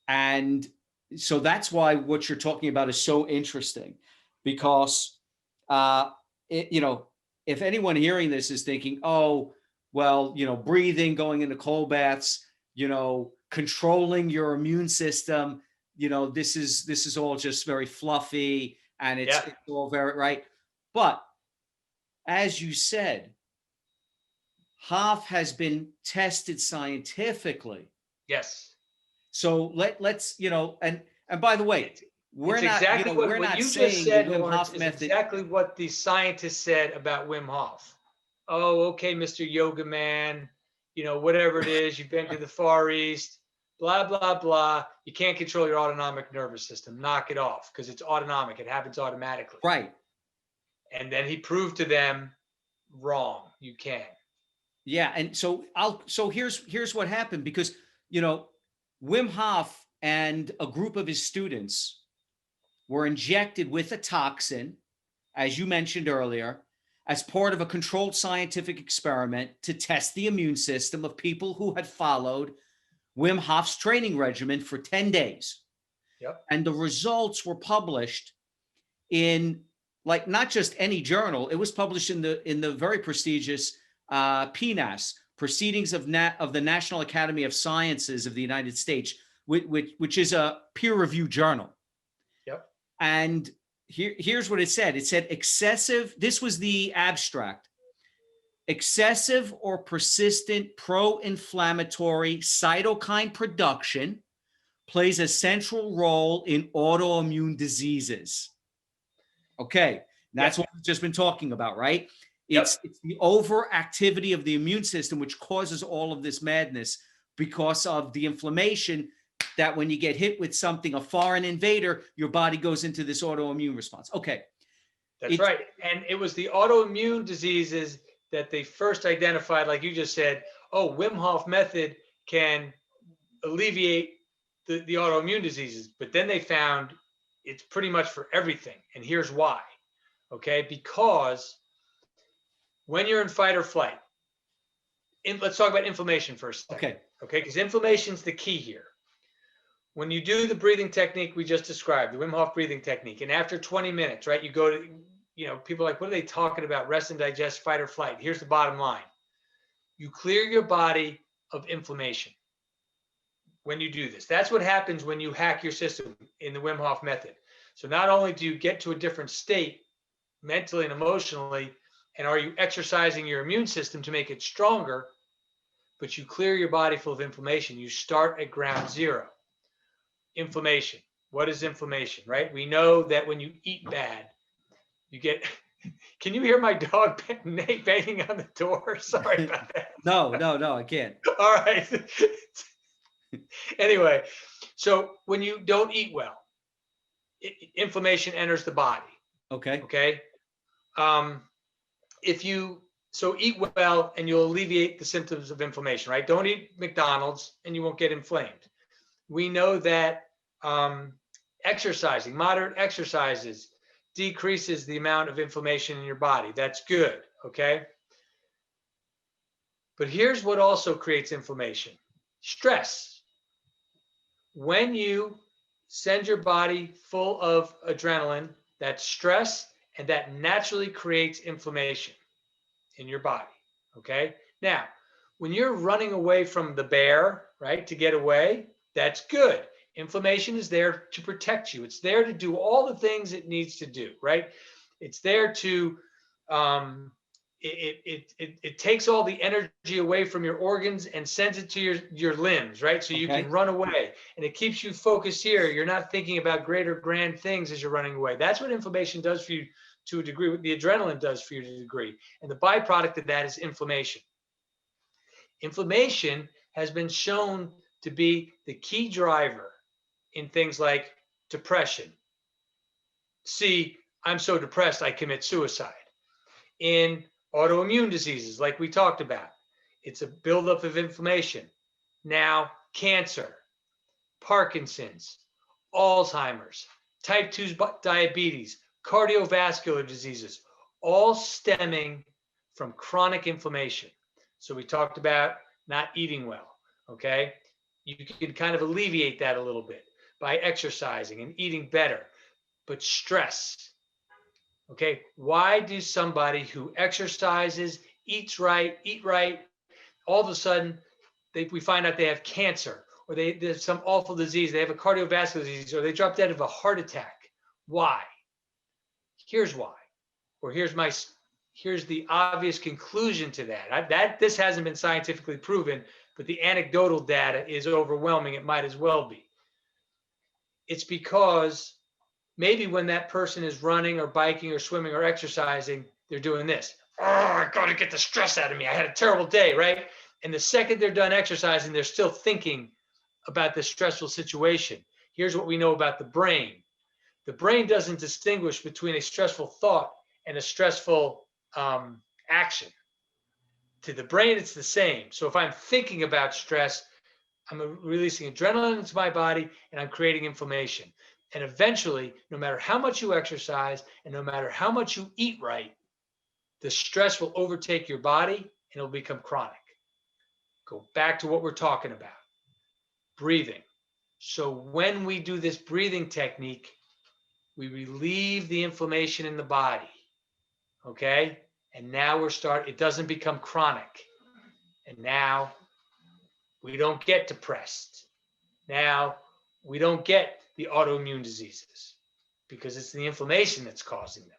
And so that's why what you're talking about is so interesting, because, if anyone hearing this is thinking, oh, well, breathing, going into cold baths, controlling your immune system, this is all just very fluffy and it's all very right. But as you said, Hof has been tested scientifically. Yes. So let's and by the way, we're not exactly we're what not you saying just said, the Wim Lawrence, Hof is method. exactly what the scientists said about Wim Hof. Oh, okay, Mr. Yoga Man, whatever it is, you've been to the Far East, blah, blah, blah. You can't control your autonomic nervous system. Knock it off, because it's autonomic. It happens automatically. Right. And then he proved to them wrong. You can. Yeah. And so here's what happened, because, Wim Hof and a group of his students were injected with a toxin, as you mentioned earlier, as part of a controlled scientific experiment to test the immune system of people who had followed Wim Hof's training regimen for 10 days. Yep. And the results were published in, like, not just any journal. It was published in the very prestigious PNAS, Proceedings of the National Academy of Sciences of the United States, which is a peer-reviewed journal. Yep. And here's what it said. It said excessive, this was the abstract, excessive or persistent pro-inflammatory cytokine production plays a central role in autoimmune diseases. Okay, that's what we've just been talking about, right? It's the overactivity of the immune system which causes all of this madness, because of the inflammation that when you get hit with something, a foreign invader, your body goes into this autoimmune response. Okay. That's right. And it was the autoimmune diseases that they first identified, like you just said, oh, Wim Hof Method can alleviate the autoimmune diseases. But then they found it's pretty much for everything. And here's why. Okay. Because when you're in fight or flight, let's talk about inflammation for a second. Okay. Okay. Because inflammation's the key here. When you do the breathing technique we just described, the Wim Hof breathing technique, and after 20 minutes, right, you go to, people are like, what are they talking about? Rest and digest, fight or flight. Here's the bottom line. You clear your body of inflammation when you do this. That's what happens when you hack your system in the Wim Hof method. So not only do you get to a different state mentally and emotionally, and are you exercising your immune system to make it stronger, but you clear your body full of inflammation. You start at ground zero. Inflammation. What is inflammation, right? We know that when you eat bad, you get, can you hear my dog Nate banging on the door? Sorry about that. No, I can't. All right. Anyway, So when you don't eat well, inflammation enters the body. Okay. Okay. So eat well and you'll alleviate the symptoms of inflammation, right? Don't eat McDonald's and you won't get inflamed. We know that exercising, moderate exercises, decreases the amount of inflammation in your body. That's good. Okay. But here's what also creates inflammation: stress. When you send your body full of adrenaline, that's stress, and that naturally creates inflammation in your body. Okay. Now, when you're running away from the bear, right, to get away, that's good. Inflammation is there to protect you. It's there to do all the things it needs to do, right? It's there to, it takes all the energy away from your organs and sends it to your limbs, right? So you can run away, and it keeps you focused here. You're not thinking about greater grand things as you're running away. That's what inflammation does for you to a degree, what the adrenaline does for you to a degree. And the byproduct of that is inflammation. Inflammation has been shown to be the key driver in things like depression. See, I'm so depressed, I commit suicide. In autoimmune diseases, like we talked about, it's a buildup of inflammation. Now, cancer, Parkinson's, Alzheimer's, type 2 diabetes, cardiovascular diseases, all stemming from chronic inflammation. So we talked about not eating well, okay? You can kind of alleviate that a little bit by exercising and eating better. But stress, okay? Why do somebody who exercises, eat right, all of a sudden we find out they have cancer, or there's some awful disease, they have a cardiovascular disease, or they drop dead of a heart attack? Why? Here's why, or here's the obvious conclusion to that. This hasn't been scientifically proven, but the anecdotal data is overwhelming. It might as well be. It's because maybe when that person is running or biking or swimming or exercising, they're doing this. Oh, I got to get the stress out of me. I had a terrible day, right? And the second they're done exercising, they're still thinking about this stressful situation. Here's what we know about the brain. The brain doesn't distinguish between a stressful thought and a stressful action. To the brain, it's the same. So if I'm thinking about stress, I'm releasing adrenaline into my body and I'm creating inflammation. And eventually, no matter how much you exercise and no matter how much you eat right, the stress will overtake your body and it'll become chronic. Go back to what we're talking about. Breathing. So when we do this breathing technique, we relieve the inflammation in the body. Okay? And now it doesn't become chronic. And now we don't get depressed. Now we don't get the autoimmune diseases because it's the inflammation that's causing them.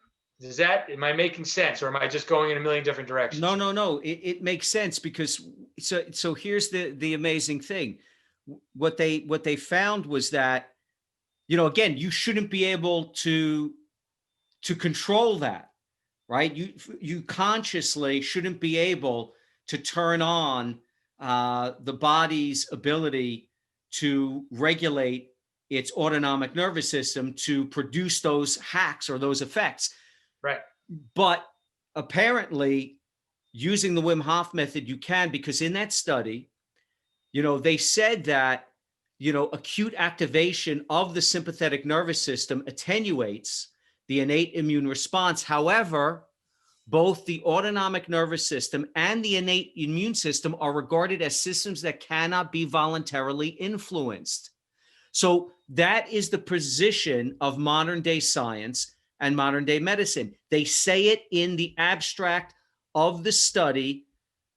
Am I making sense, or am I just going in a million different directions? No. It makes sense because so here's the amazing thing. What they found was that, again, you shouldn't be able to control that, right? You consciously shouldn't be able to turn on the body's ability to regulate its autonomic nervous system to produce those hacks or those effects. Right. But apparently, using the Wim Hof method, you can, because in that study, they said that, acute activation of the sympathetic nervous system attenuates the innate immune response. However, both the autonomic nervous system and the innate immune system are regarded as systems that cannot be voluntarily influenced. So that is the position of modern day science and modern day medicine. They say it in the abstract of the study,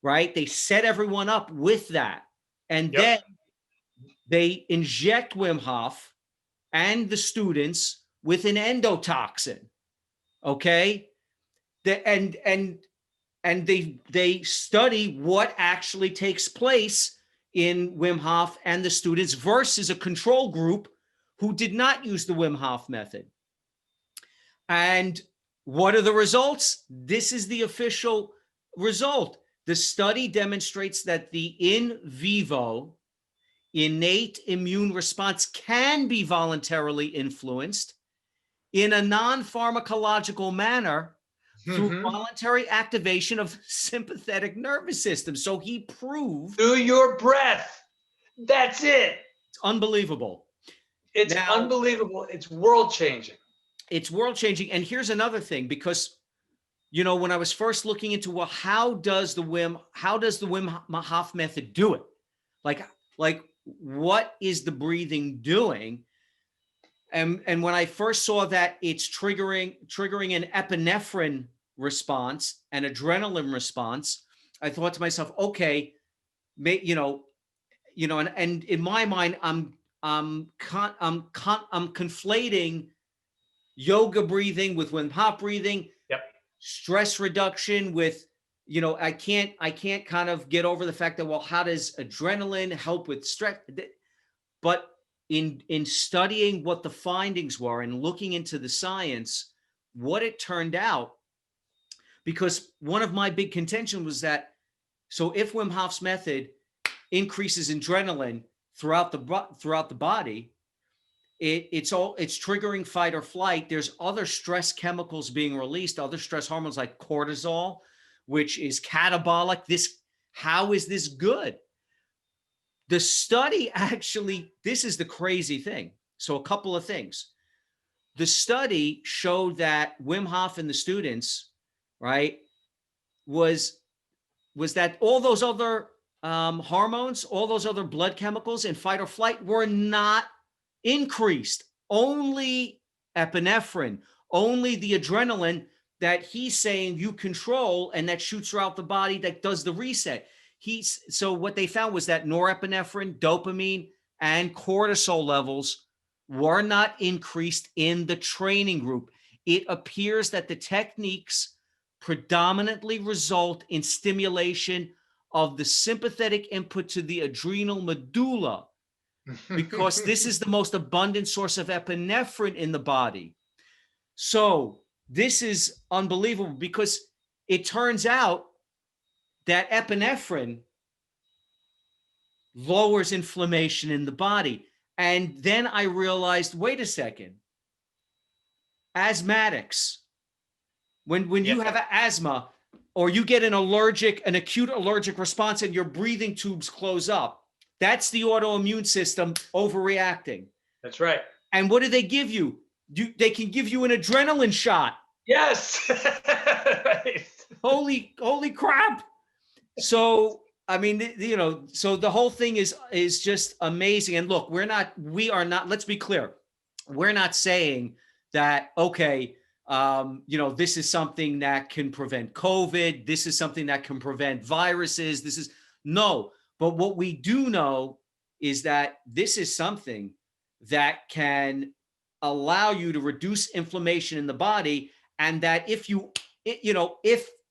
right? They set everyone up with that. And then they inject Wim Hof and the students with an endotoxin. Okay. And they study what actually takes place in Wim Hof and the students versus a control group who did not use the Wim Hof method. And what are the results? This is the official result. The study demonstrates that the in vivo innate immune response can be voluntarily influenced in a non-pharmacological manner through voluntary activation of sympathetic nervous system. So he proved through your breath. That's it. It's unbelievable. It's unbelievable. It's world changing. It's world changing. And here's another thing, because when I was first looking into, well, how does the Wim Hof method do it? Like what is the breathing doing? And when I first saw that it's triggering an epinephrine response, an adrenaline response, I thought to myself, okay, and in my mind, I'm conflating yoga breathing with Wim Hof breathing. Yep. Stress reduction with, I can't kind of get over the fact that, well, how does adrenaline help with stress? But in studying what the findings were and looking into the science, what it turned out, because one of my big contention was that, so if Wim Hof's method increases adrenaline throughout the body, it's triggering fight or flight. There's other stress chemicals being released, other stress hormones like cortisol, which is catabolic. How is this good? The study actually, this is the crazy thing. So a couple of things. The study showed that Wim Hof and the students, right, was that all those other hormones, all those other blood chemicals in fight or flight were not increased. Only epinephrine, only the adrenaline that he's saying you control and that shoots throughout the body, that does the reset. So what they found was that norepinephrine, dopamine, and cortisol levels were not increased in the training group. It appears that the techniques predominantly result in stimulation of the sympathetic input to the adrenal medulla, because this is the most abundant source of epinephrine in the body. So this is unbelievable, because it turns out that epinephrine lowers inflammation in the body. And then I realized, wait a second, asthmatics, when you have asthma, or you get an acute allergic response and your breathing tubes close up, that's the autoimmune system overreacting. That's right. And what do they give you? They can give you an adrenaline shot. Yes. Right. Holy crap. So, I mean, so the whole thing is just amazing. And look, we are not, let's be clear. We're not saying that, okay, this is something that can prevent COVID. This is something that can prevent viruses. No. But what we do know is that this is something that can allow you to reduce inflammation in the body. And that if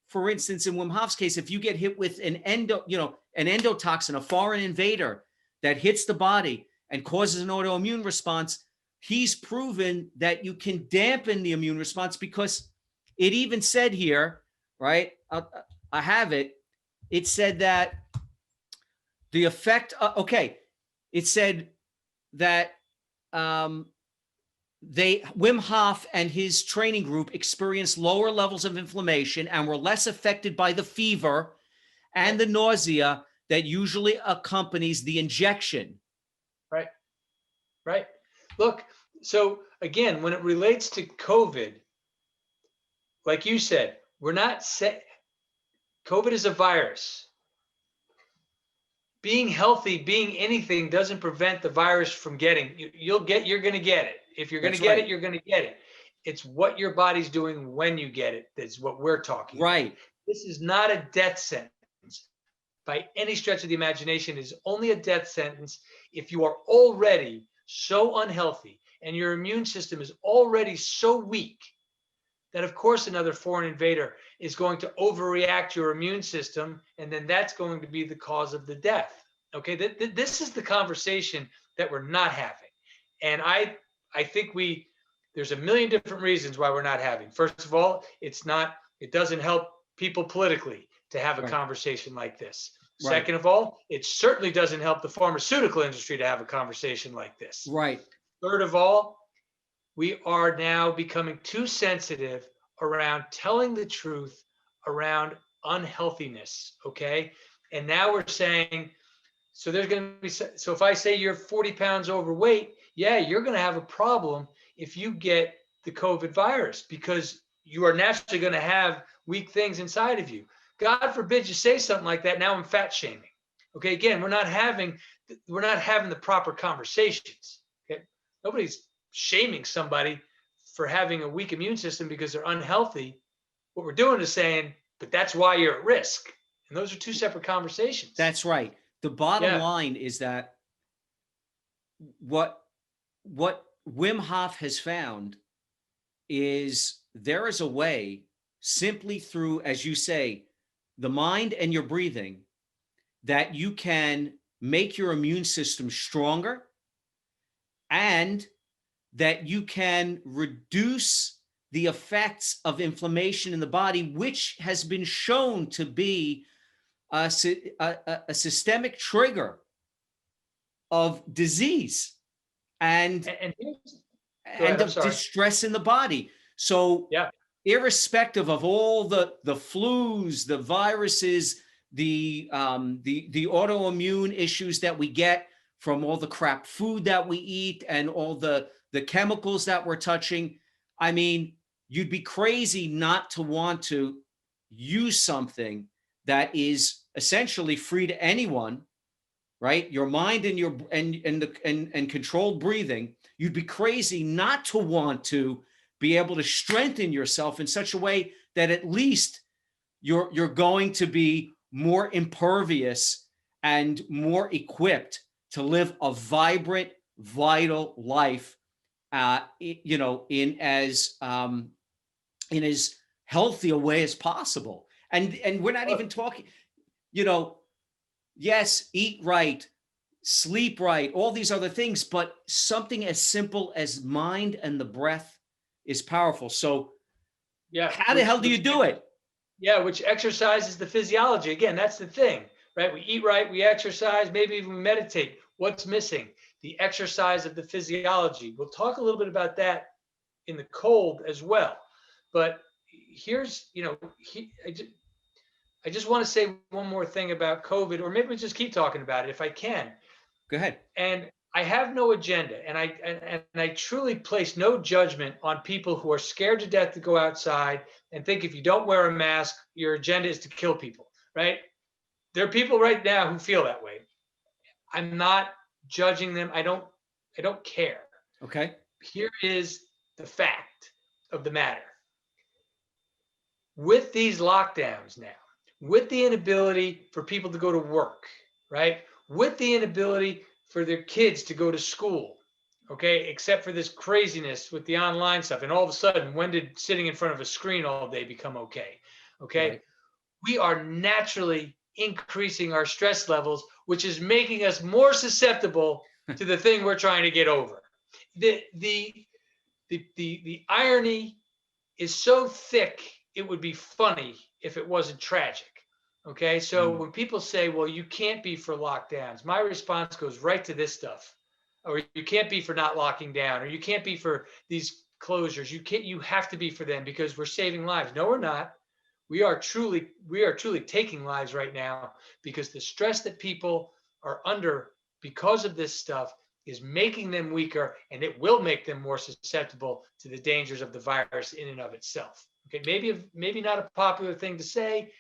for instance, in Wim Hof's case, if you get hit with an endotoxin, a foreign invader that hits the body and causes an autoimmune response, he's proven that you can dampen the immune response, because it even said here, right? I have it. It said that the effect, it said that Wim Hof and his training group experienced lower levels of inflammation and were less affected by the fever and the nausea that usually accompanies the injection. Right. Right. Look, so again, when it relates to COVID, like you said, we're not COVID is a virus. Being healthy, being anything doesn't prevent the virus from getting you. You're going to get it. If you're going to get it, you're going to get it. It's what your body's doing when you get it. That's what we're talking about. Right. This is not a death sentence by any stretch of the imagination. It is only a death sentence if you are already so unhealthy and your immune system is already so weak that, of course, another foreign invader is going to overreact your immune system, and then that's going to be the cause of the death. Okay, this is the conversation that we're not having. And I think there's a million different reasons why we're not having. First of all, it doesn't help people politically to have a conversation like this. Right. Second of all, it certainly doesn't help the pharmaceutical industry to have a conversation like this. Right. Third of all, we are now becoming too sensitive around telling the truth around unhealthiness. Okay. And now we're saying, so there's going to be, so if I say you're 40 pounds overweight, yeah, you're going to have a problem if you get the COVID virus, because you are naturally going to have weak things inside of you. God forbid you say something like that. Now I'm fat shaming. Okay. Again, we're not having the proper conversations. Okay. Nobody's shaming somebody for having a weak immune system because they're unhealthy. What we're doing is saying, but that's why you're at risk. And those are two separate conversations. That's right. The bottom line is that what Wim Hof has found is there is a way, simply through, as you say, the mind and your breathing, that you can make your immune system stronger, and that you can reduce the effects of inflammation in the body, which has been shown to be a systemic trigger of disease and of distress in the body. So irrespective of all the flus, the viruses, the autoimmune issues that we get from all the crap food that we eat and all the chemicals that we're touching, I mean, you'd be crazy not to want to use something that is essentially free to anyone, right? Your mind and your and controlled breathing. You'd be crazy not to want to be able to strengthen yourself in such a way that at least you're going to be more impervious and more equipped to live a vibrant, vital life, in as healthy a way as possible. And we're not even talking, yes, eat right, sleep right, all these other things, but something as simple as mind and the breath is powerful. So how the hell do you do it? Yeah, which exercises the physiology. Again, that's the thing, right? We eat right, we exercise, maybe even we meditate. What's missing? The exercise of the physiology. We'll talk a little bit about that in the cold as well. But here's, I just want to say one more thing about COVID, or maybe we just keep talking about it if I can. Go ahead. And I have no agenda, and I truly place no judgment on people who are scared to death to go outside and think if you don't wear a mask, your agenda is to kill people, right? There are people right now who feel that way. I'm not judging them. I don't care. Okay. Here is the fact of the matter. With these lockdowns now, with the inability for people to go to work, right? With the inability for their kids to go to school, okay, except for this craziness with the online stuff. And all of a sudden, when did sitting in front of a screen all day become okay? Okay. Right. We are naturally increasing our stress levels, which is making us more susceptible to the thing we're trying to get over. The irony is so thick, it would be funny if it wasn't tragic. Okay. So when people say, well, you can't be for lockdowns, my response goes right to this stuff. Or you can't be for not locking down, or you can't be for these closures. You have to be for them because we're saving lives. No, we're not. We are truly taking lives right now because the stress that people are under because of this stuff is making them weaker, and it will make them more susceptible to the dangers of the virus in and of itself. Okay, maybe not a popular thing to say.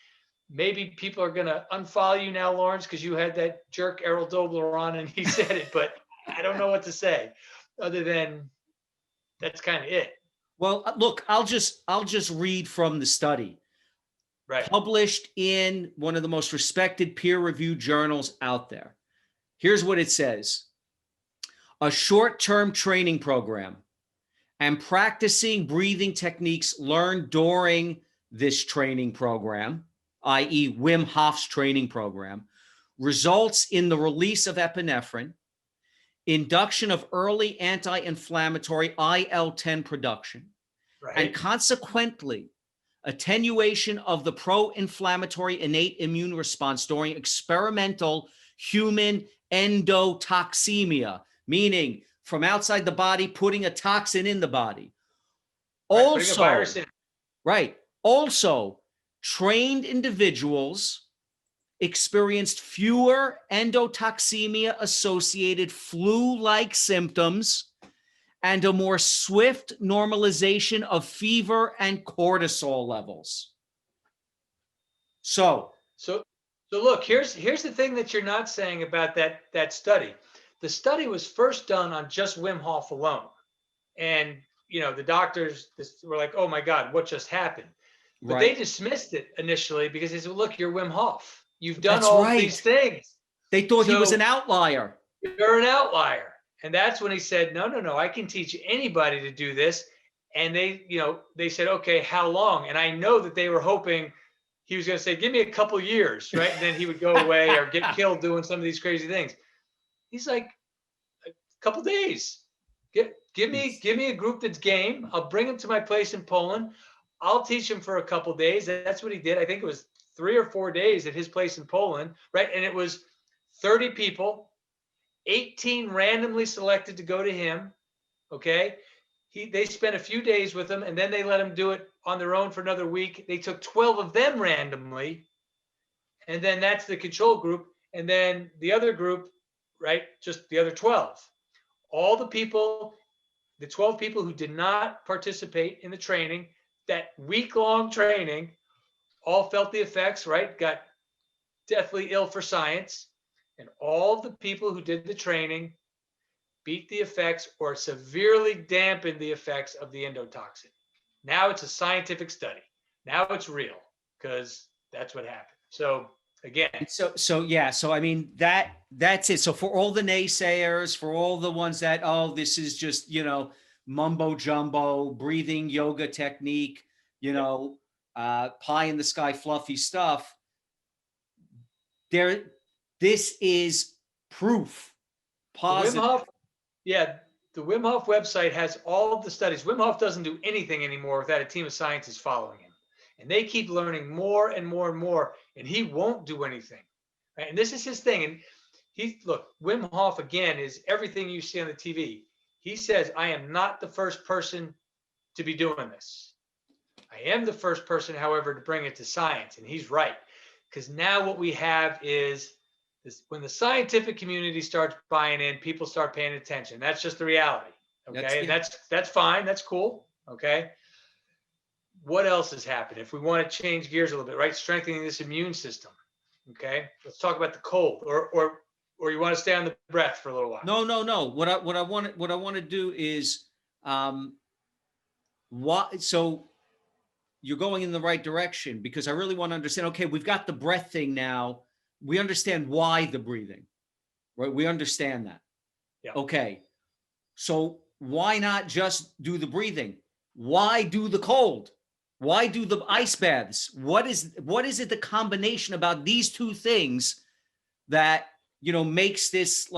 Maybe people are going to unfollow you now, Lawrence, because you had that jerk Errol Doebler on and he said it, but I don't know what to say other than that's kind of it. Well, look, I'll just read from the study. Right. Published in one of the most respected peer-reviewed journals out there. Here's what it says. A short-term training program and practicing breathing techniques learned during this training program, i.e. Wim Hof's training program, results in the release of epinephrine, induction of early anti-inflammatory IL-10 production, and consequently, attenuation of the pro-inflammatory innate immune response during experimental human endotoxemia, meaning from outside the body, putting a toxin in the body. Right, Also, putting a virus in. Right. Also, trained individuals experienced fewer endotoxemia-associated flu-like symptoms and a more swift normalization of fever and cortisol levels. So look, here's the thing that you're not saying about that study. The study was first done on just Wim Hof alone. And, the doctors were like, oh my God, what just happened? But they dismissed it initially because they said, look, you're Wim Hof. You've done all these things. They thought he was an outlier. You're an outlier. And that's when he said, no, I can teach anybody to do this. And they said, okay, how long? And I know that they were hoping he was going to say, give me a couple years, right? And then he would go away or get killed doing some of these crazy things. He's like, a couple days. Give me a group that's game. I'll bring them to my place in Poland. I'll teach them for a couple days. That's what he did. I think it was 3 or 4 days at his place in Poland, right? And it was 30 people, 18 randomly selected to go to him, okay? They spent a few days with him, and then they let him do it on their own for another week. They took 12 of them randomly, and then that's the control group. And then the other group, right, just the other 12. All the people, the 12 people who did not participate in the training, that week-long training, all felt the effects, right? Got deathly ill for science. And all the people who did the training beat the effects or severely dampened the effects of the endotoxin. Now it's a scientific study. Now it's real because that's what happened. So again. So I mean, that's it. So for all the naysayers, for all the ones that, oh, this is just, mumbo jumbo, breathing yoga technique, pie in the sky, fluffy stuff. This is proof. Positive. Wim Hof, the Wim Hof website has all of the studies. Wim Hof doesn't do anything anymore without a team of scientists following him. And they keep learning more and more and more, and he won't do anything. Right? And this is his thing. And Wim Hof, again, is everything you see on the TV. He says, I am not the first person to be doing this. I am the first person, however, to bring it to science. And he's right. Because now what we have is this, when the scientific community starts buying in, people start paying attention. That's just the reality. Okay. That's fine. That's cool. Okay. What else has happened? If we want to change gears a little bit, right? Strengthening this immune system. Okay. Let's talk about the cold, or you want to stay on the breath for a little while. No. What I want to do is, so you're going in the right direction, because I really want to understand, okay, we've got the breath thing now. We understand why the breathing, right? We understand that. Yeah. Okay. So why not just do the breathing? Why do the cold? Why do the ice baths? What is it, the combination about these two things that, makes this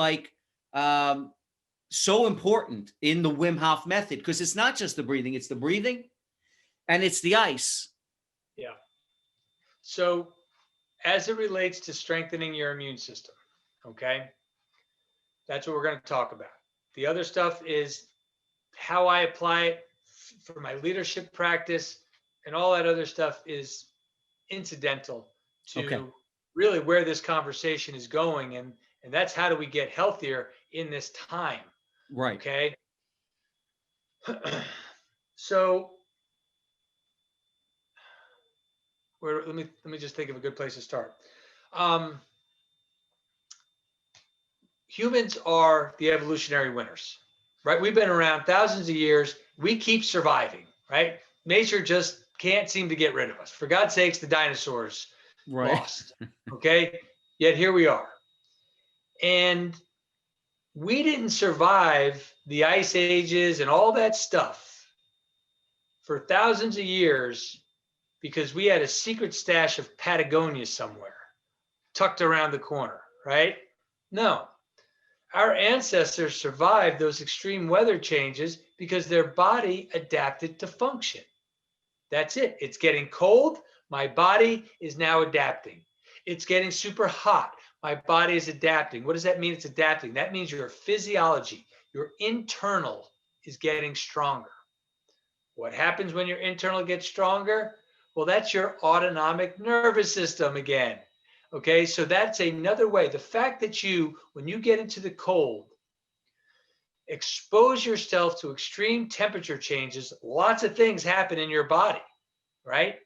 so important in the Wim Hof method? Because it's not just the breathing, it's the breathing and it's the ice. Yeah. So as it relates to strengthening your immune system, okay, that's what we're going to talk about. The other stuff is how I apply it for my leadership practice, and all that other stuff is incidental to really where this conversation is going. And that's how do we get healthier in this time. Right. Okay. So let me just think of a good place to start. Humans are the evolutionary winners, right? We've been around thousands of years. We keep surviving, right? Nature just can't seem to get rid of us. For God's sakes, the dinosaurs lost. Okay. Yet here we are. And we didn't survive the ice ages and all that stuff for thousands of years because we had a secret stash of Patagonia somewhere tucked around the corner, right? No. Our ancestors survived those extreme weather changes because their body adapted to function. That's it. It's getting cold. My body is now adapting. It's getting super hot. My body is adapting. What does that mean? It's adapting. That means your physiology, your internal is getting stronger. What happens when your internal gets stronger? Well, that's your autonomic nervous system again. Okay, so that's another way. The fact that you, when you get into the cold, expose yourself to extreme temperature changes, lots of things happen in your body, right?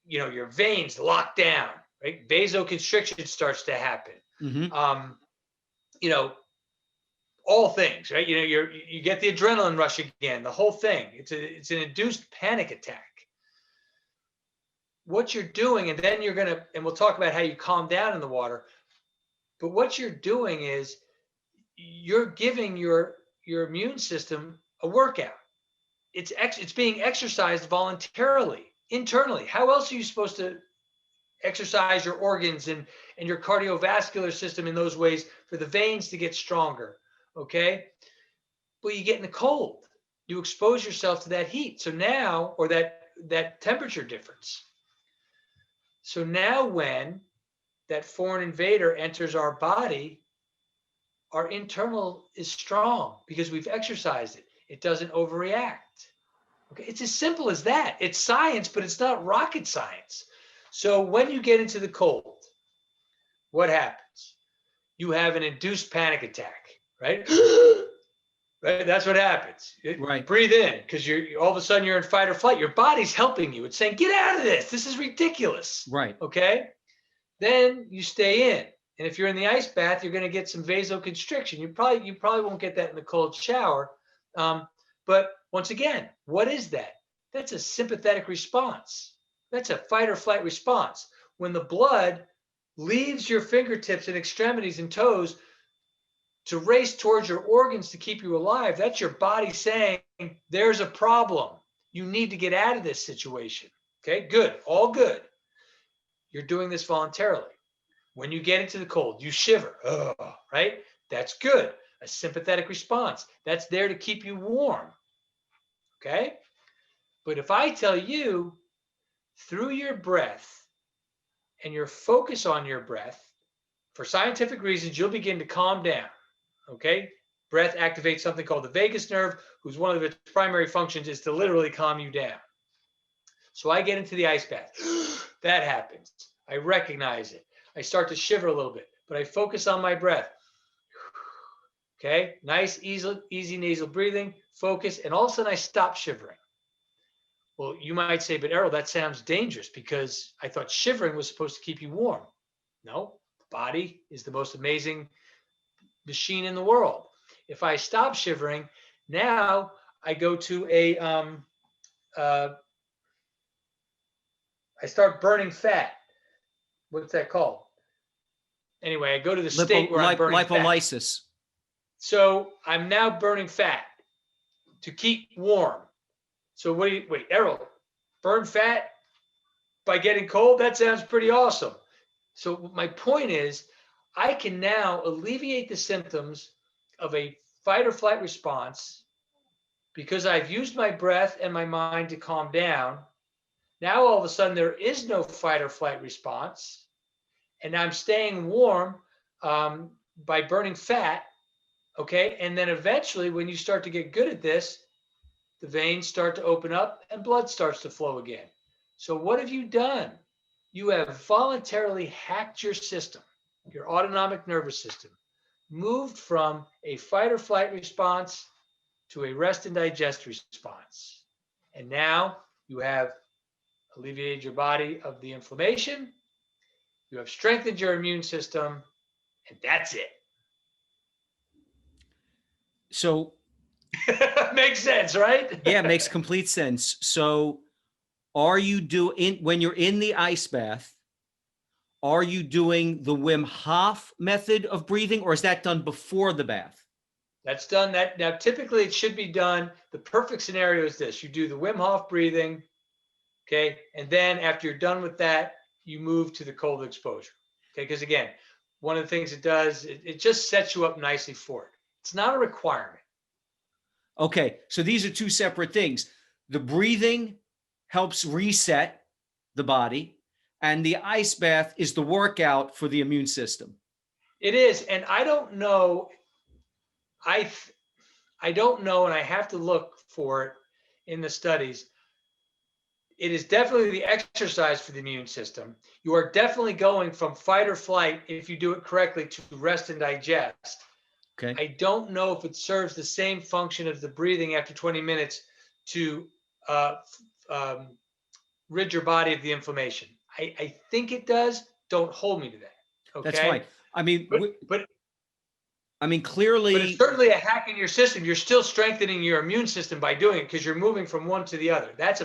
You know, your veins lock down, right? Vasoconstriction starts to happen. You know, all things, right? You know, you get the adrenaline rush again, the whole thing. It's an induced panic attack. What you're doing, and then you're gonna, and we'll talk about how you calm down in the water. But what you're doing is you're giving your immune system a workout. It's being exercised voluntarily, internally. How else are you supposed to exercise your organs and your cardiovascular system in those ways for the veins to get stronger? Okay. Well, you get in the cold, you expose yourself to that heat. So now, or that temperature difference. So now when that foreign invader enters our body, our internal is strong because we've exercised it. It doesn't overreact. Okay. It's as simple as that. It's science, but it's not rocket science. So when you get into the cold, what happens? You have an induced panic attack, right? Right. That's what happens. Right. Breathe in, because you're all of a sudden you're in fight or flight. Your body's helping you. It's saying, get out of this. This is ridiculous. Right. Okay. Then you stay in. And if you're in the ice bath, you're going to get some vasoconstriction. You probably won't get that in the cold shower. But once again, what is that? That's a sympathetic response. That's a fight or flight response. When the blood leaves your fingertips and extremities and toes to race towards your organs to keep you alive, that's your body saying, there's a problem. You need to get out of this situation. Okay, good, all good. You're doing this voluntarily. When you get into the cold, you shiver, right? That's good, a sympathetic response. That's there to keep you warm, okay? But if I tell you, through your breath and your focus on your breath, for scientific reasons, you'll begin to calm down. Okay. Breath activates something called the vagus nerve, whose one of its primary functions is to literally calm you down. So I get into the ice bath. That happens. I recognize it. I start to shiver a little bit, but I focus on my breath. Okay. Nice, easy nasal breathing, focus, and all of a sudden I stop shivering. Well, you might say, but Errol, that sounds dangerous because I thought shivering was supposed to keep you warm. No, the body is the most amazing machine in the world. If I stop shivering, now I go to I start burning fat. What's that called? Anyway, I go to the state where I'm burning lipolysis. fat. So I'm now burning fat to keep warm. So wait, Errol, burn fat by getting cold? That sounds pretty awesome. So my point is, I can now alleviate the symptoms of a fight or flight response because I've used my breath and my mind to calm down. Now, all of a sudden, there is no fight or flight response. And I'm staying warm by burning fat. Okay. And then eventually, when you start to get good at this, the veins start to open up and blood starts to flow again. So what have you done? You have voluntarily hacked your system, your autonomic nervous system, moved from a fight or flight response to a rest and digest response. And now you have alleviated your body of the inflammation. You have strengthened your immune system, and that's it. So makes sense, right? Yeah, it makes complete sense. So are you when you're in the ice bath, are you doing the Wim Hof method of breathing, or is that done before the bath? That's done. Now, typically it should be done. The perfect scenario is this. You do the Wim Hof breathing, okay? And then after you're done with that, you move to the cold exposure, okay? Because again, one of the things it does, it just sets you up nicely for it. It's not a requirement. Okay, so these are two separate things. The breathing helps reset the body, and the ice bath is the workout for the immune system. It is, and I don't know. I don't know, and I have to look for it in the studies. It is definitely the exercise for the immune system. You are definitely going from fight or flight, if you do it correctly, to rest and digest. Okay. I don't know if it serves the same function as the breathing after 20 minutes to rid your body of the inflammation. I think it does. Don't hold me to that. Okay. That's fine. I mean, but clearly, but it's certainly a hack in your system. You're still strengthening your immune system by doing it because you're moving from one to the other. That's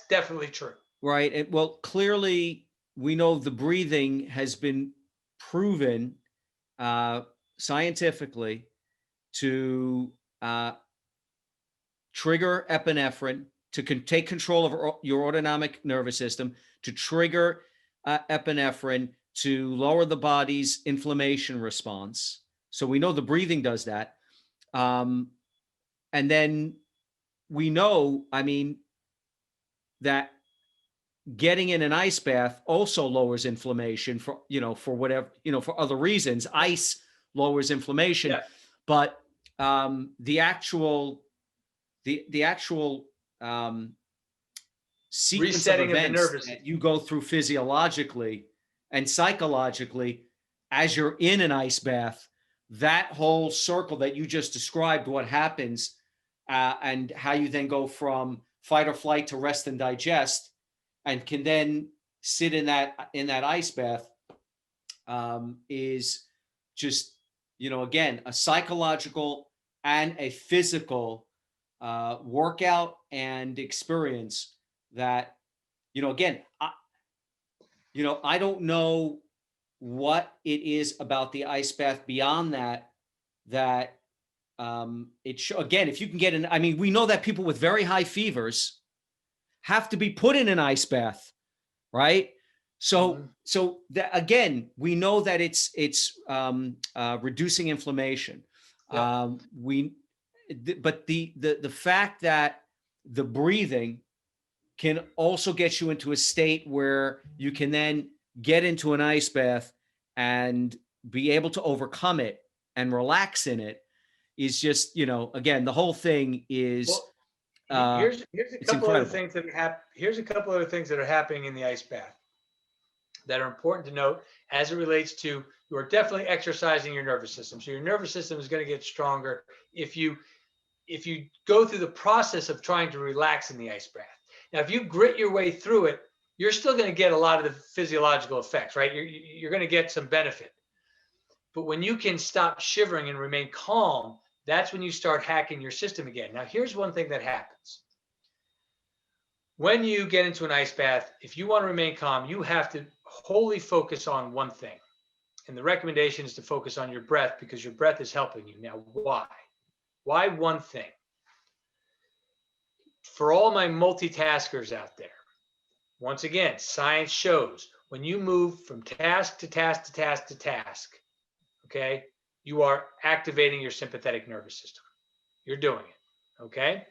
definitely true. Right. And well, clearly we know the breathing has been proven scientifically to trigger epinephrine, to take control of your autonomic nervous system, to trigger epinephrine, to lower the body's inflammation response. So we know the breathing does that. And then we know, I mean, that getting in an ice bath also lowers inflammation for, for whatever, for other reasons. Ice lowers inflammation, Yeah. but the actual sequence Resetting of of the events nervous that you go through physiologically and psychologically as you're in an ice bath, that whole circle that you just described, what happens and how you then go from fight or flight to rest and digest, and can then sit in that ice bath, is just, again, a psychological and a physical workout and experience that, again, I don't know what it is about the ice bath beyond that again, if you can get in, I mean, we know that people with very high fevers have to be put in an ice bath, right? So, so that, again, we know that it's reducing inflammation. Yeah. But the fact that the breathing can also get you into a state where you can then get into an ice bath and be able to overcome it and relax in it is just, again, the whole thing is. Well, here's a couple other things that happen. Here's a couple other things that are happening in the ice bath that are important to note as it relates to, you are definitely exercising your nervous system. So your nervous system is going to get stronger if you go through the process of trying to relax in the ice bath. Now, if you grit your way through it, you're still going to get a lot of the physiological effects, right? You're going to get some benefit. But when you can stop shivering and remain calm, that's when you start hacking your system again. Now, here's one thing that happens. When you get into an ice bath, if you want to remain calm, you have to wholly focus on one thing. And the recommendation is to focus on your breath, because your breath is helping you. Now, why? Why one thing? For all my multitaskers out there, once again, science shows when you move from task to task to task to task, okay, you are activating your sympathetic nervous system. You're doing it, okay?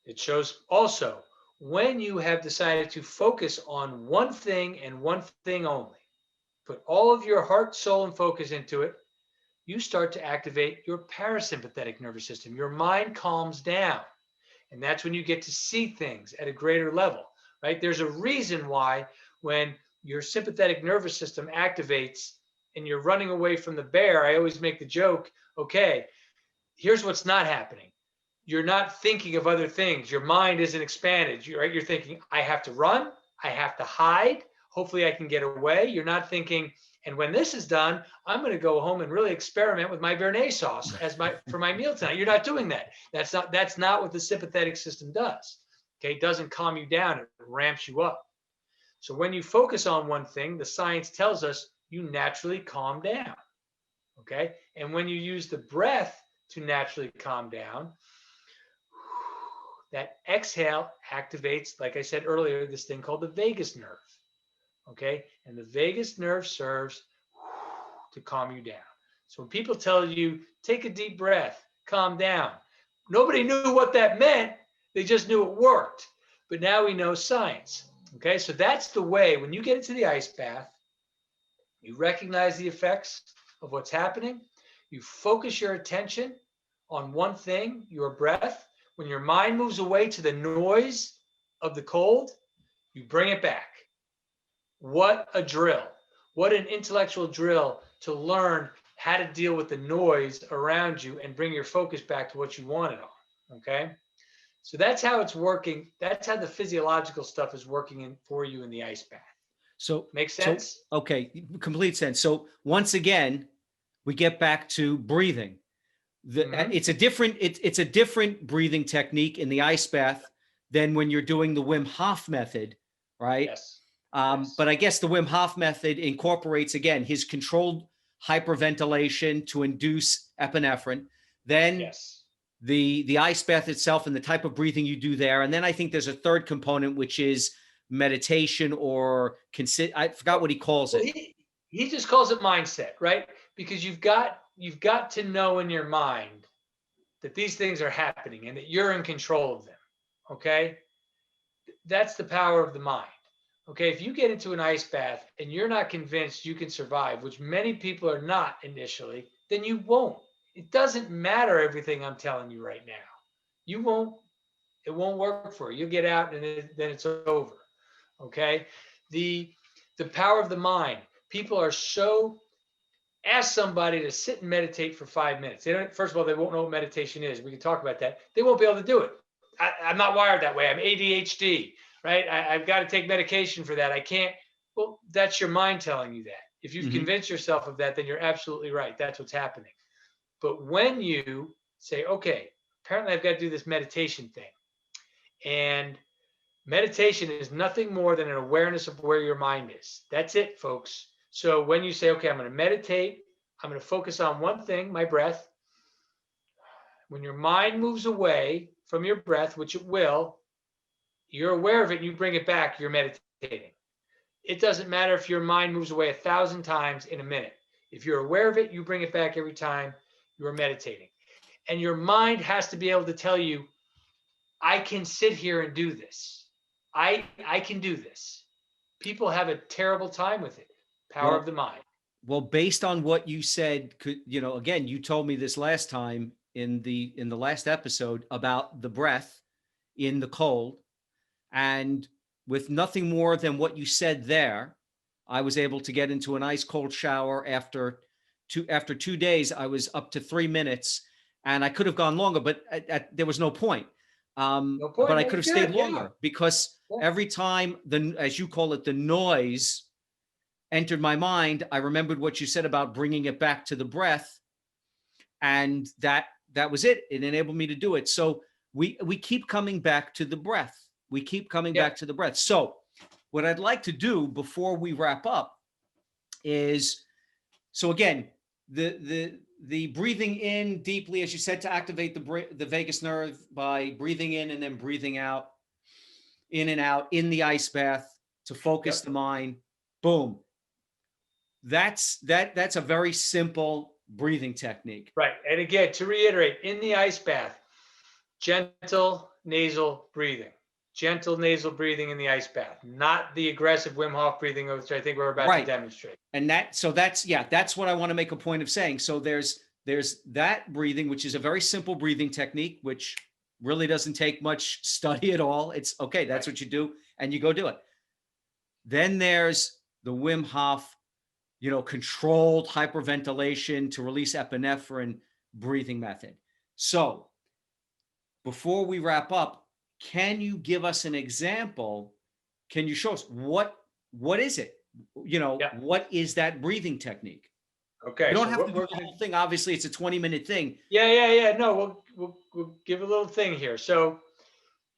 It shows also when you have decided to focus on one thing and one thing only, put all of your heart, soul, and focus into it, you start to activate your parasympathetic nervous system. Your mind calms down. And that's when you get to see things at a greater level, right? There's a reason why when your sympathetic nervous system activates and you're running away from the bear, I always make the joke, okay, here's what's not happening. You're not thinking of other things. Your mind isn't expanded, right? You're thinking, I have to run, I have to hide, hopefully I can get away. You're not thinking, and when this is done, I'm going to go home and really experiment with my béarnaise sauce for my meal tonight. You're not doing that. That's not what the sympathetic system does. Okay, it doesn't calm you down, it ramps you up. So when you focus on one thing, the science tells us you naturally calm down. Okay, and when you use the breath to naturally calm down, that exhale activates, like I said earlier, this thing called the vagus nerve. Okay, and the vagus nerve serves to calm you down. So when people tell you, take a deep breath, calm down, nobody knew what that meant. They just knew it worked. but now we know science. Okay, so that's the way, when you get into the ice bath, you recognize the effects of what's happening. You focus your attention on one thing, your breath. When your mind moves away to the noise of the cold, you bring it back. What a drill. What an intellectual drill to learn how to deal with the noise around you and bring your focus back to what you wanted on. Okay. So that's how it's working. That's how the physiological stuff is working for you in the ice bath. So makes sense? So, okay, complete sense. So once again, we get back to breathing. It's a different breathing technique in the ice bath than when you're doing the Wim Hof method, right? Yes. Yes. But I guess the Wim Hof method incorporates, again, his controlled hyperventilation to induce epinephrine. Then yes, the ice bath itself and the type of breathing you do there. And then I think there's a third component, which is meditation or I forgot what he calls it. He just calls it mindset, right? Because you've got to know in your mind that these things are happening and that you're in control of them. Okay. That's the power of the mind. Okay. If you get into an ice bath and you're not convinced you can survive, which many people are not initially, then you won't. It doesn't matter everything I'm telling you right now. You won't. It won't work for you. You'll get out and then it's over. Okay. The power of the mind. People are so. Ask somebody to sit and meditate for 5 minutes. They don't. First of all, they won't know what meditation is. We can talk about that. They won't be able to do it. I'm not wired that way. I'm ADHD, right? I've got to take medication for that. I can't. Well, that's your mind telling you that. If you've convinced yourself of that, then you're absolutely right. That's what's happening. But when you say, okay, apparently I've got to do this meditation thing. And meditation is nothing more than an awareness of where your mind is. That's it, folks. So when you say, okay, I'm going to meditate, I'm going to focus on one thing, my breath. When your mind moves away from your breath, which it will, you're aware of it and you bring it back, you're meditating. It doesn't matter if your mind moves away 1,000 times in a minute. If you're aware of it, you bring it back every time you're meditating. And your mind has to be able to tell you, I can sit here and do this. I can do this. People have a terrible time with it. Power of the mind. Well, based on what you said, again, you told me this last time in the last episode about the breath in the cold, and with nothing more than what you said there, I was able to get into an ice cold shower after 2 days. I was up to 3 minutes, and I could have gone longer, but there was no point. But I could have stayed longer because every time as you call it, the noise entered my mind, I remembered what you said about bringing it back to the breath, and that was it. It enabled me to do it. So we keep coming back to the breath. We keep coming back to the breath. So what I'd like to do before we wrap up is, so again, the breathing in deeply, as you said, to activate the vagus nerve by breathing in and then breathing out, in and out in the ice bath to focus the mind. Boom. That's a very simple breathing technique. Right. And again, to reiterate, in the ice bath, gentle nasal breathing. Gentle nasal breathing in the ice bath, not the aggressive Wim Hof breathing, which I think we're about to demonstrate. And that's what I want to make a point of saying. So there's that breathing, which is a very simple breathing technique, which really doesn't take much study at all. It's okay. That's what you do, and you go do it. Then there's the Wim Hof, controlled hyperventilation to release epinephrine breathing method. So before we wrap up, can you give us an example? Can you show us what is it? What is that breathing technique? Okay. You don't have to do the whole thing. Obviously, it's a 20-minute thing. Yeah. No, we'll give a little thing here. So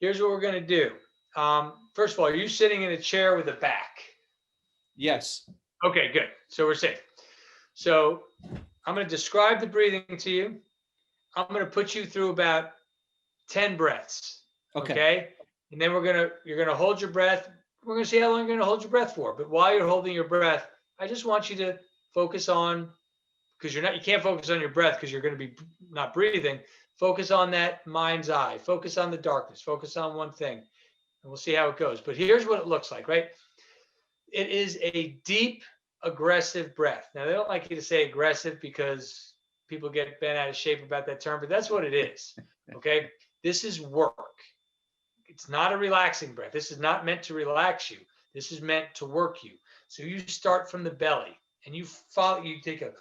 here's what we're going to do. First of all, are you sitting in a chair with a back? Yes. Okay, good. So we're safe. So I'm going to describe the breathing to you. I'm going to put you through about 10 breaths. Okay. And then you're going to hold your breath. We're going to see how long you're going to hold your breath for. But while you're holding your breath, I just want you to focus on, because you can't focus on your breath because you're going to be not breathing. Focus on that mind's eye. Focus on the darkness. Focus on one thing. and we'll see how it goes. But here's what it looks like, right? It is a deep, aggressive breath. Now, they don't like you to say aggressive because people get bent out of shape about that term, but that's what it is, okay? This is work. It's not a relaxing breath. This is not meant to relax you. This is meant to work you. So you start from the belly and you take a,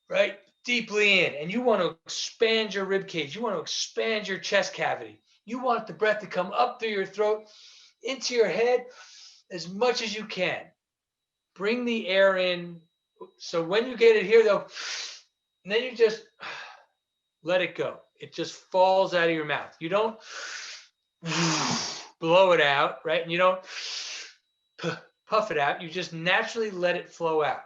right, deeply in, and you want to expand your rib cage. You want to expand your chest cavity. You want the breath to come up through your throat, into your head as much as you can. Bring the air in. So when you get it here, though, and then you just let it go. It just falls out of your mouth. You don't blow it out, right? And you don't puff it out. You just naturally let it flow out.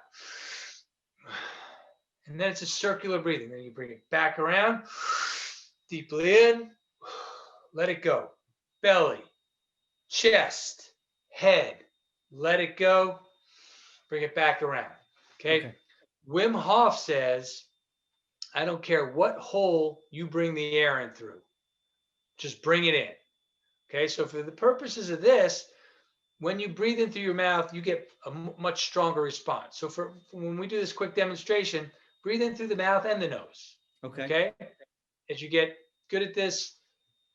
And then it's a circular breathing. Then you bring it back around, deeply in, let it go. Belly, chest, head, let it go. Bring it back around. Okay. Wim Hof says, I don't care what hole you bring the air in through, just bring it in. Okay. So for the purposes of this, when you breathe in through your mouth, you get a much stronger response. So for when we do this quick demonstration, breathe in through the mouth and the nose. Okay. As you get good at this,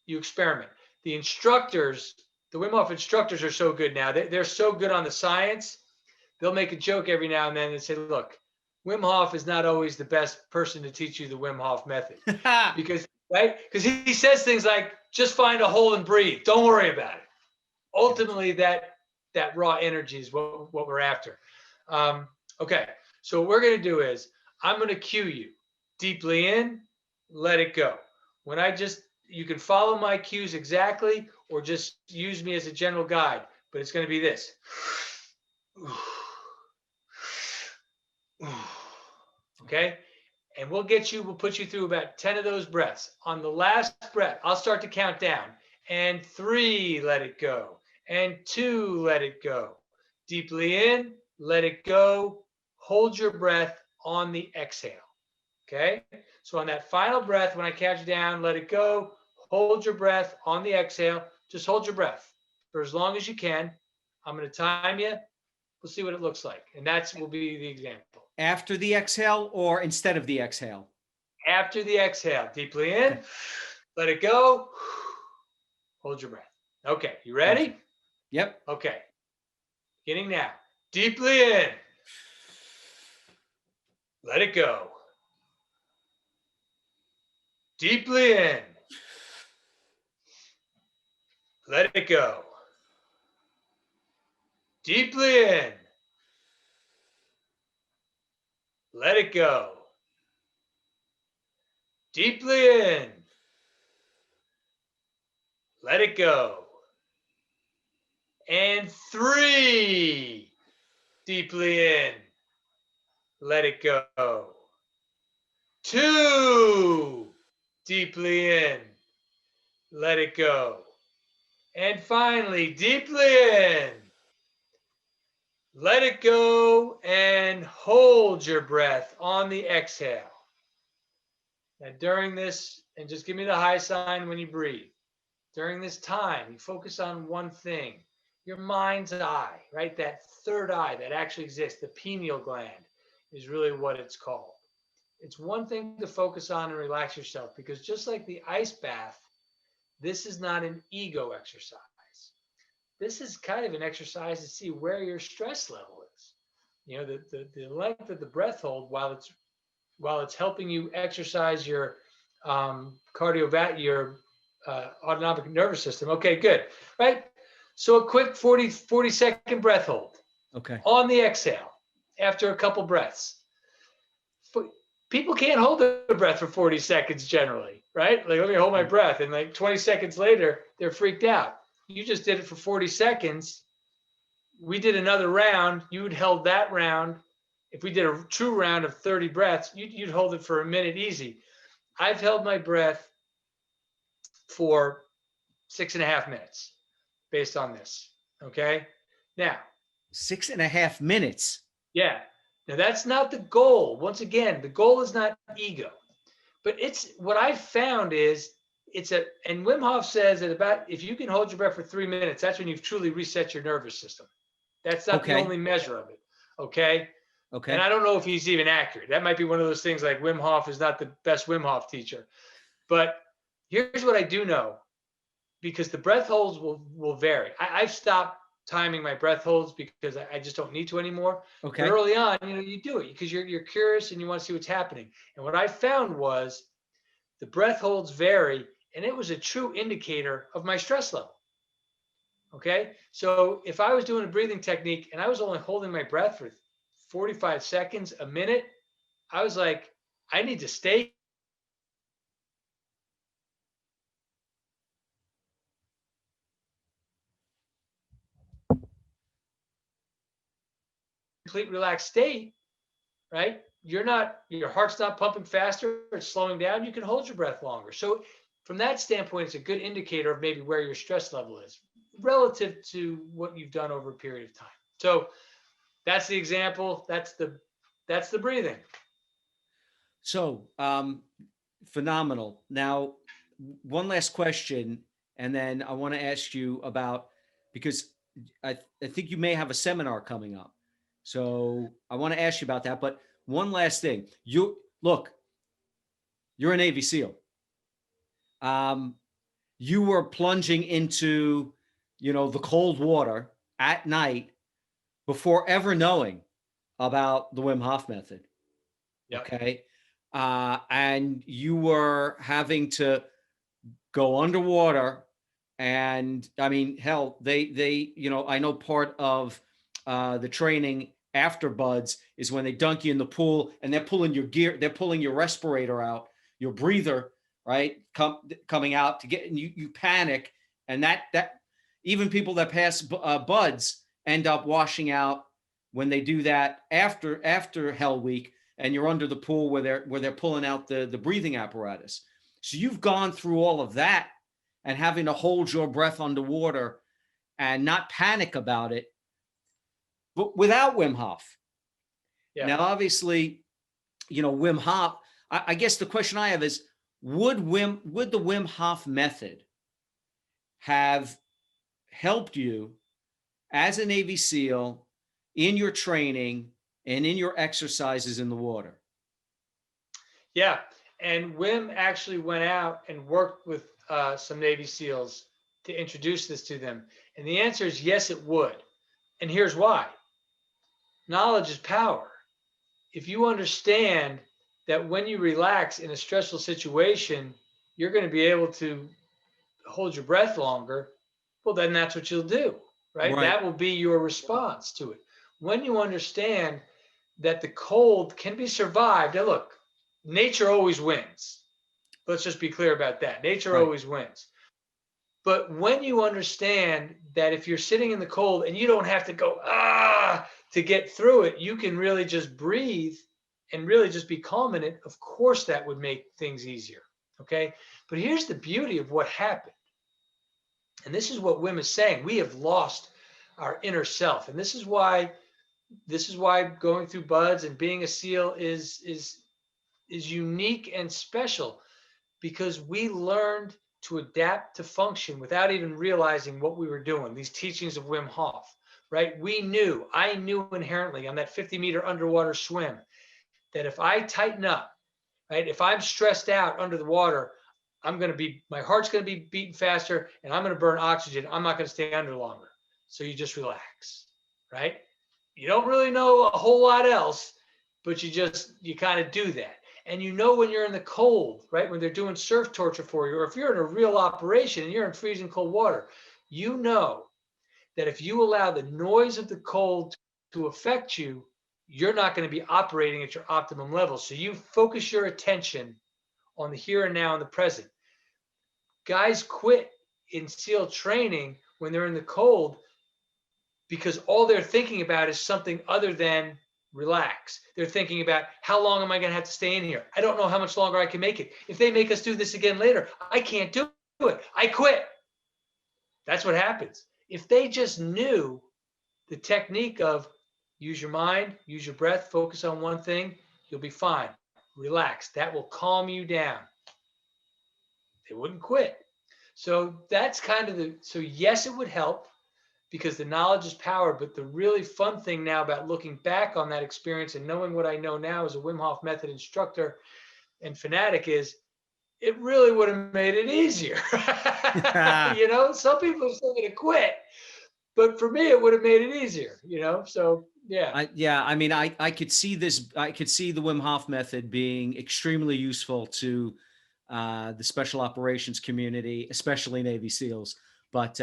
you experiment. The instructors, the Wim Hof instructors are so good now. They're so good on the science. They'll make a joke every now and then and say, look, Wim Hof is not always the best person to teach you the Wim Hof method. Because he says things like, just find a hole and breathe. Don't worry about it. Ultimately, that raw energy is what we're after. Okay, so what we're going to do is I'm going to cue you. Deeply in, let it go. When you can follow my cues exactly or just use me as a general guide, but it's going to be this. Okay, and we'll put you through about 10 of those breaths. On the last breath, I'll start to count down. And 3, let it go. And 2, let it go. Deeply in, let it go. Hold your breath on the exhale. Okay, so on that final breath, when I count you down, let it go. Hold your breath on the exhale. Just hold your breath for as long as you can. I'm going to time you. We'll see what it looks like. And will be the example. After the exhale or instead of the exhale? After the exhale. Deeply in. Let it go. Hold your breath. Okay. You ready? Yep. Okay. Beginning now. Deeply in. Let it go. Deeply in. Let it go. Deeply in. Let it go. Deeply in. Let it go. And 3. Deeply in. Let it go. 2. Deeply in. Let it go. And finally, deeply in. Let it go and hold your breath on the exhale. Now during this, and just give me the high sign when you breathe. During this time, you focus on one thing, your mind's eye, right? That third eye that actually exists, the pineal gland is really what it's called. It's one thing to focus on and relax yourself, because just like the ice bath, this is not an ego exercise. This is kind of an exercise to see where your stress level is. You know, the length of the breath hold while it's helping you exercise your your autonomic nervous system. Okay, good. Right? So a quick 40-second breath hold. Okay. On the exhale after a couple breaths. People can't hold their breath for 40 seconds generally, right? Like, let me hold my breath. And like 20 seconds later, they're freaked out. You just did it for 40 seconds. We did another round. You'd held that round. If we did a true round of 30 breaths, you'd hold it for a minute easy. I've held my breath for 6.5 minutes based on this. Okay. Now, 6.5 minutes. Yeah. Now that's not the goal. Once again, the goal is not ego, but it's what I've found is and Wim Hof says that if you can hold your breath for 3 minutes, that's when you've truly reset your nervous system. That's not the only measure of it. Okay. And I don't know if he's even accurate. That might be one of those things like Wim Hof is not the best Wim Hof teacher. But here's what I do know, because the breath holds will vary. I've stopped timing my breath holds because I just don't need to anymore. Okay. But early on, you do it because you're curious and you want to see what's happening. And what I found was the breath holds vary, and it was a true indicator of my stress level. Okay. So if I was doing a breathing technique and I was only holding my breath for 45 seconds, a minute, I was like, I need to stay complete relaxed state, right? Your heart's not pumping faster, it's slowing down, you can hold your breath longer. So from that standpoint, it's a good indicator of maybe where your stress level is relative to what you've done over a period of time. So that's the example. That's the breathing. So phenomenal. Now, one last question, and then I want to ask you about, because I think you may have a seminar coming up. So I want to ask you about that. But one last thing. You're a Navy SEAL. You were plunging into, the cold water at night before ever knowing about the Wim Hof Method. Yep. Okay. And you were having to go underwater. And I mean, hell, they I know part of the training after BUDS is when they dunk you in the pool and they're pulling your gear, they're pulling your respirator out, your breather, right? Coming out to get, and you panic. And that even people that pass BUDS end up washing out when they do that after Hell Week, and you're under the pool where they're pulling out the breathing apparatus. So you've gone through all of that and having to hold your breath underwater and not panic about it, but without Wim Hof. Yeah. Now, obviously, Wim Hof, I guess the question I have is, would the Wim Hof method have helped you as a Navy SEAL in your training and in your exercises in the water? Yeah. And Wim actually went out and worked with some Navy SEALs to introduce this to them. And the answer is yes, it would. And here's why. Knowledge is power. If you understand that when you relax in a stressful situation, you're going to be able to hold your breath longer, well, then that's what you'll do, right? That will be your response to it. When you understand that the cold can be survived, and look, nature always wins. Let's just be clear about that. Nature always wins. But when you understand that if you're sitting in the cold and you don't have to go, to get through it, you can really just breathe and really just be calm in it. Of course, that would make things easier. Okay. But here's the beauty of what happened. And this is what Wim is saying. We have lost our inner self. And this is why going through BUDS and being a SEAL is unique and special, because we learned to adapt to function without even realizing what we were doing. These teachings of Wim Hof, right? I knew inherently on that 50-meter underwater swim that if I tighten up, right? If I'm stressed out under the water, my heart's going to be beating faster and I'm going to burn oxygen. I'm not going to stay under longer. So you just relax, right? You don't really know a whole lot else, but you kind of do that. And when you're in the cold, right? When they're doing surf torture for you, or if you're in a real operation and you're in freezing cold water, you know that if you allow the noise of the cold to affect you, you're not going to be operating at your optimum level. So you focus your attention on the here and now and the present. Guys quit in SEAL training when they're in the cold because all they're thinking about is something other than relax. They're thinking about, how long am I going to have to stay in here? I don't know how much longer I can make it. If they make us do this again later, I can't do it. I quit. That's what happens. If they just knew the technique of use your mind, use your breath, focus on one thing, you'll be fine. Relax. That will calm you down. They wouldn't quit. So that's kind of so yes, it would help because the knowledge is power. But the really fun thing now about looking back on that experience and knowing what I know now as a Wim Hof Method instructor and fanatic is it really would have made it easier. Some people are still going to quit, but for me, it would have made it easier, So yeah. I could see this. I could see the Wim Hof method being extremely useful to the special operations community, especially Navy SEALs. But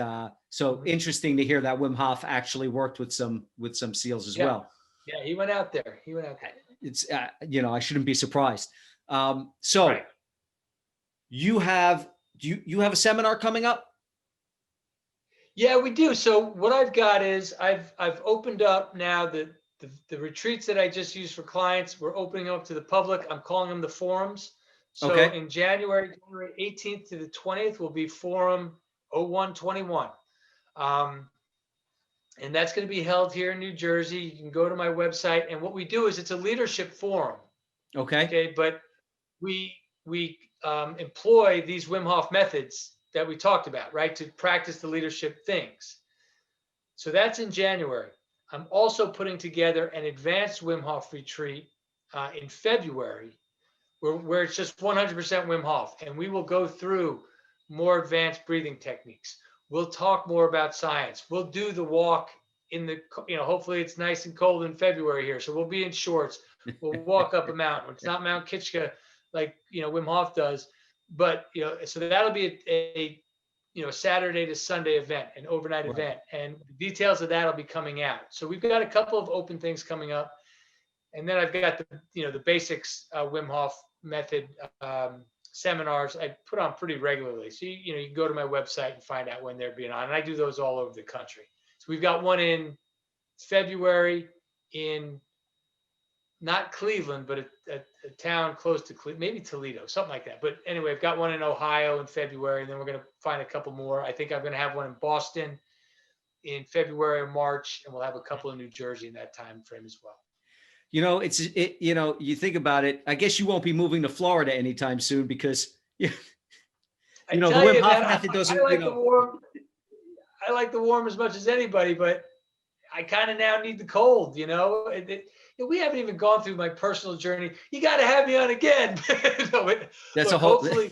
so interesting to hear that Wim Hof actually worked with some SEALs as well. Yeah, he went out there. It's I shouldn't be surprised. So right. you have a seminar coming up? Yeah, we do. So what I've got is I've opened up now the retreats that I just used for clients. We're opening up to the public. I'm calling them the forums. So in January 18th to the 20th will be Forum 0121. And that's going to be held here in New Jersey. You can go to my website. And what we do is it's a leadership forum. Okay. But we employ these Wim Hof methods that we talked about, right? To practice the leadership things. So that's in January. I'm also putting together an advanced Wim Hof retreat in February where it's just 100% Wim Hof. And we will go through more advanced breathing techniques. We'll talk more about science. We'll do the walk in the, hopefully it's nice and cold in February here. So we'll be in shorts. We'll walk up a mountain. It's not Mount Kitchka like, Wim Hof does. But, so that'll be a Saturday to Sunday event, an overnight event. And the details of that will be coming out. So we've got a couple of open things coming up. And then I've got the basics Wim Hof Method seminars I put on pretty regularly. So, you can go to my website and find out when they're being on. And I do those all over the country. So we've got one in February in not Cleveland, but a town close to Cleveland, maybe Toledo, something like that. But anyway, I've got one in Ohio in February, and then we're going to find a couple more. I think I'm going to have one in Boston in February or March, and we'll have a couple in New Jersey in that time frame as well. You think about it, I guess you won't be moving to Florida anytime soon because, the Wim Hof method doesn't, I like the warm as much as anybody, but I kind of now need the cold, we haven't even gone through my personal journey. You got to have me on again. That's a whole, hopefully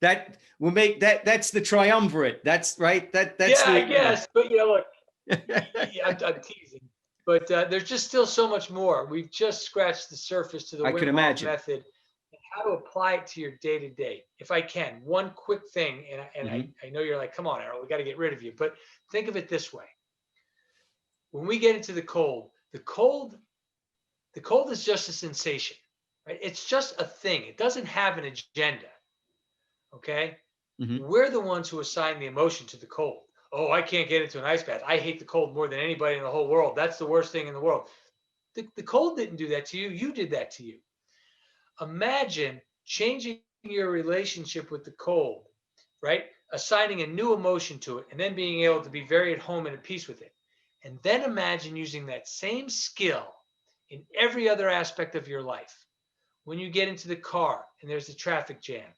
that will make that's the triumvirate. That's right. That's I guess, but look, I'm teasing. But there's just still so much more. We've just scratched the surface to the Wim Hof method and how to apply it to your day-to-day. If I can, one quick thing, and I know you're like, come on, Errol, we got to get rid of you. But think of it this way. When we get into the cold is just a sensation, right? It's just a thing. It doesn't have an agenda, okay? Mm-hmm. We're the ones who assign the emotion to the cold. Oh, I can't get into an ice bath. I hate the cold more than anybody in the whole world. That's the worst thing in the world. The cold didn't do that to you. You did that to you. Imagine changing your relationship with the cold, right? Assigning a new emotion to it and then being able to be very at home and at peace with it. And then imagine using that same skill in every other aspect of your life. When you get into the car and there's a traffic jam.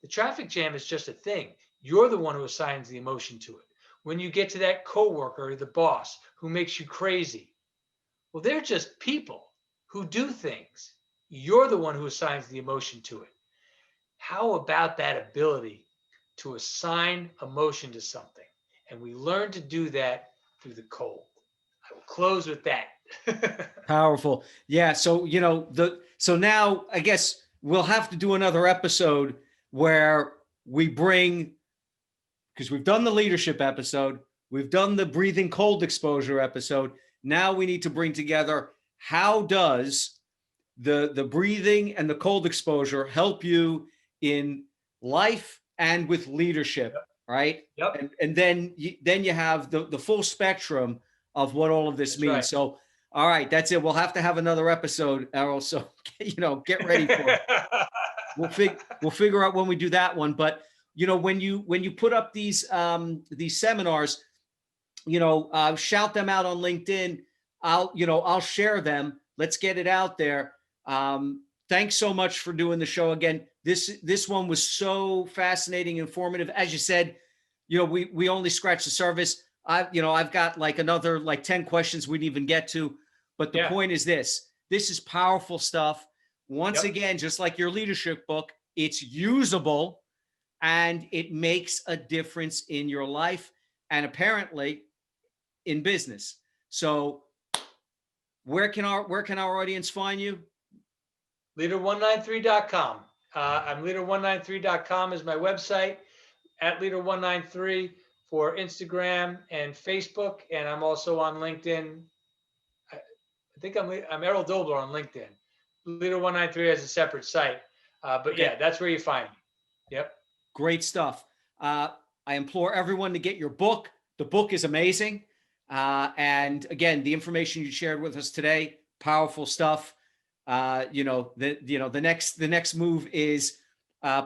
The traffic jam is just a thing. You're the one who assigns the emotion to it. When you get to that coworker or the boss who makes you crazy, well, they're just people who do things. You're the one who assigns the emotion to it. How about that ability to assign emotion to something? And we learn to do that through the cold. I will close with that. Powerful. Yeah. So, so now I guess we'll have to do another episode where we bring, because we've done the leadership episode, we've done the breathing cold exposure episode. Now we need to bring together how does the breathing and the cold exposure help you in life and with leadership, right? Yep. And then you have the full spectrum of what all of this means. Right. So, all right, that's it. We'll have to have another episode, Errol. So, get ready for it. We'll figure out when we do that one. But when you put up these seminars, shout them out on LinkedIn. I'll share them. Let's get it out there. thanks so much for doing the show again. This one was so fascinating, informative. As you said, we only scratched the surface. I've got like another like 10 questions we didn't even get to, but the point is this is powerful stuff. Once again, just like your leadership book, it's usable and it makes a difference in your life and apparently in business. So where can our audience find you? Leader193.com. I'm leader193.com is my website, at leader193 for Instagram and Facebook, and I'm also on LinkedIn. I think I'm Errol Doebler on LinkedIn. Leader193 has a separate site, but yeah, that's where you find me. Yep. Great stuff. I implore everyone to get your book. The book is amazing. And again, the information you shared with us today, powerful stuff. The next move is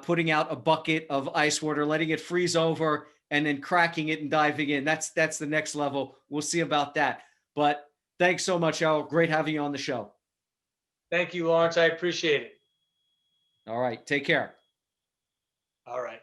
putting out a bucket of ice water, letting it freeze over, and then cracking it and diving in. That's the next level. We'll see about that. But thanks so much, Errol. Great having you on the show. Thank you, Lawrence. I appreciate it. All right. Take care. All right.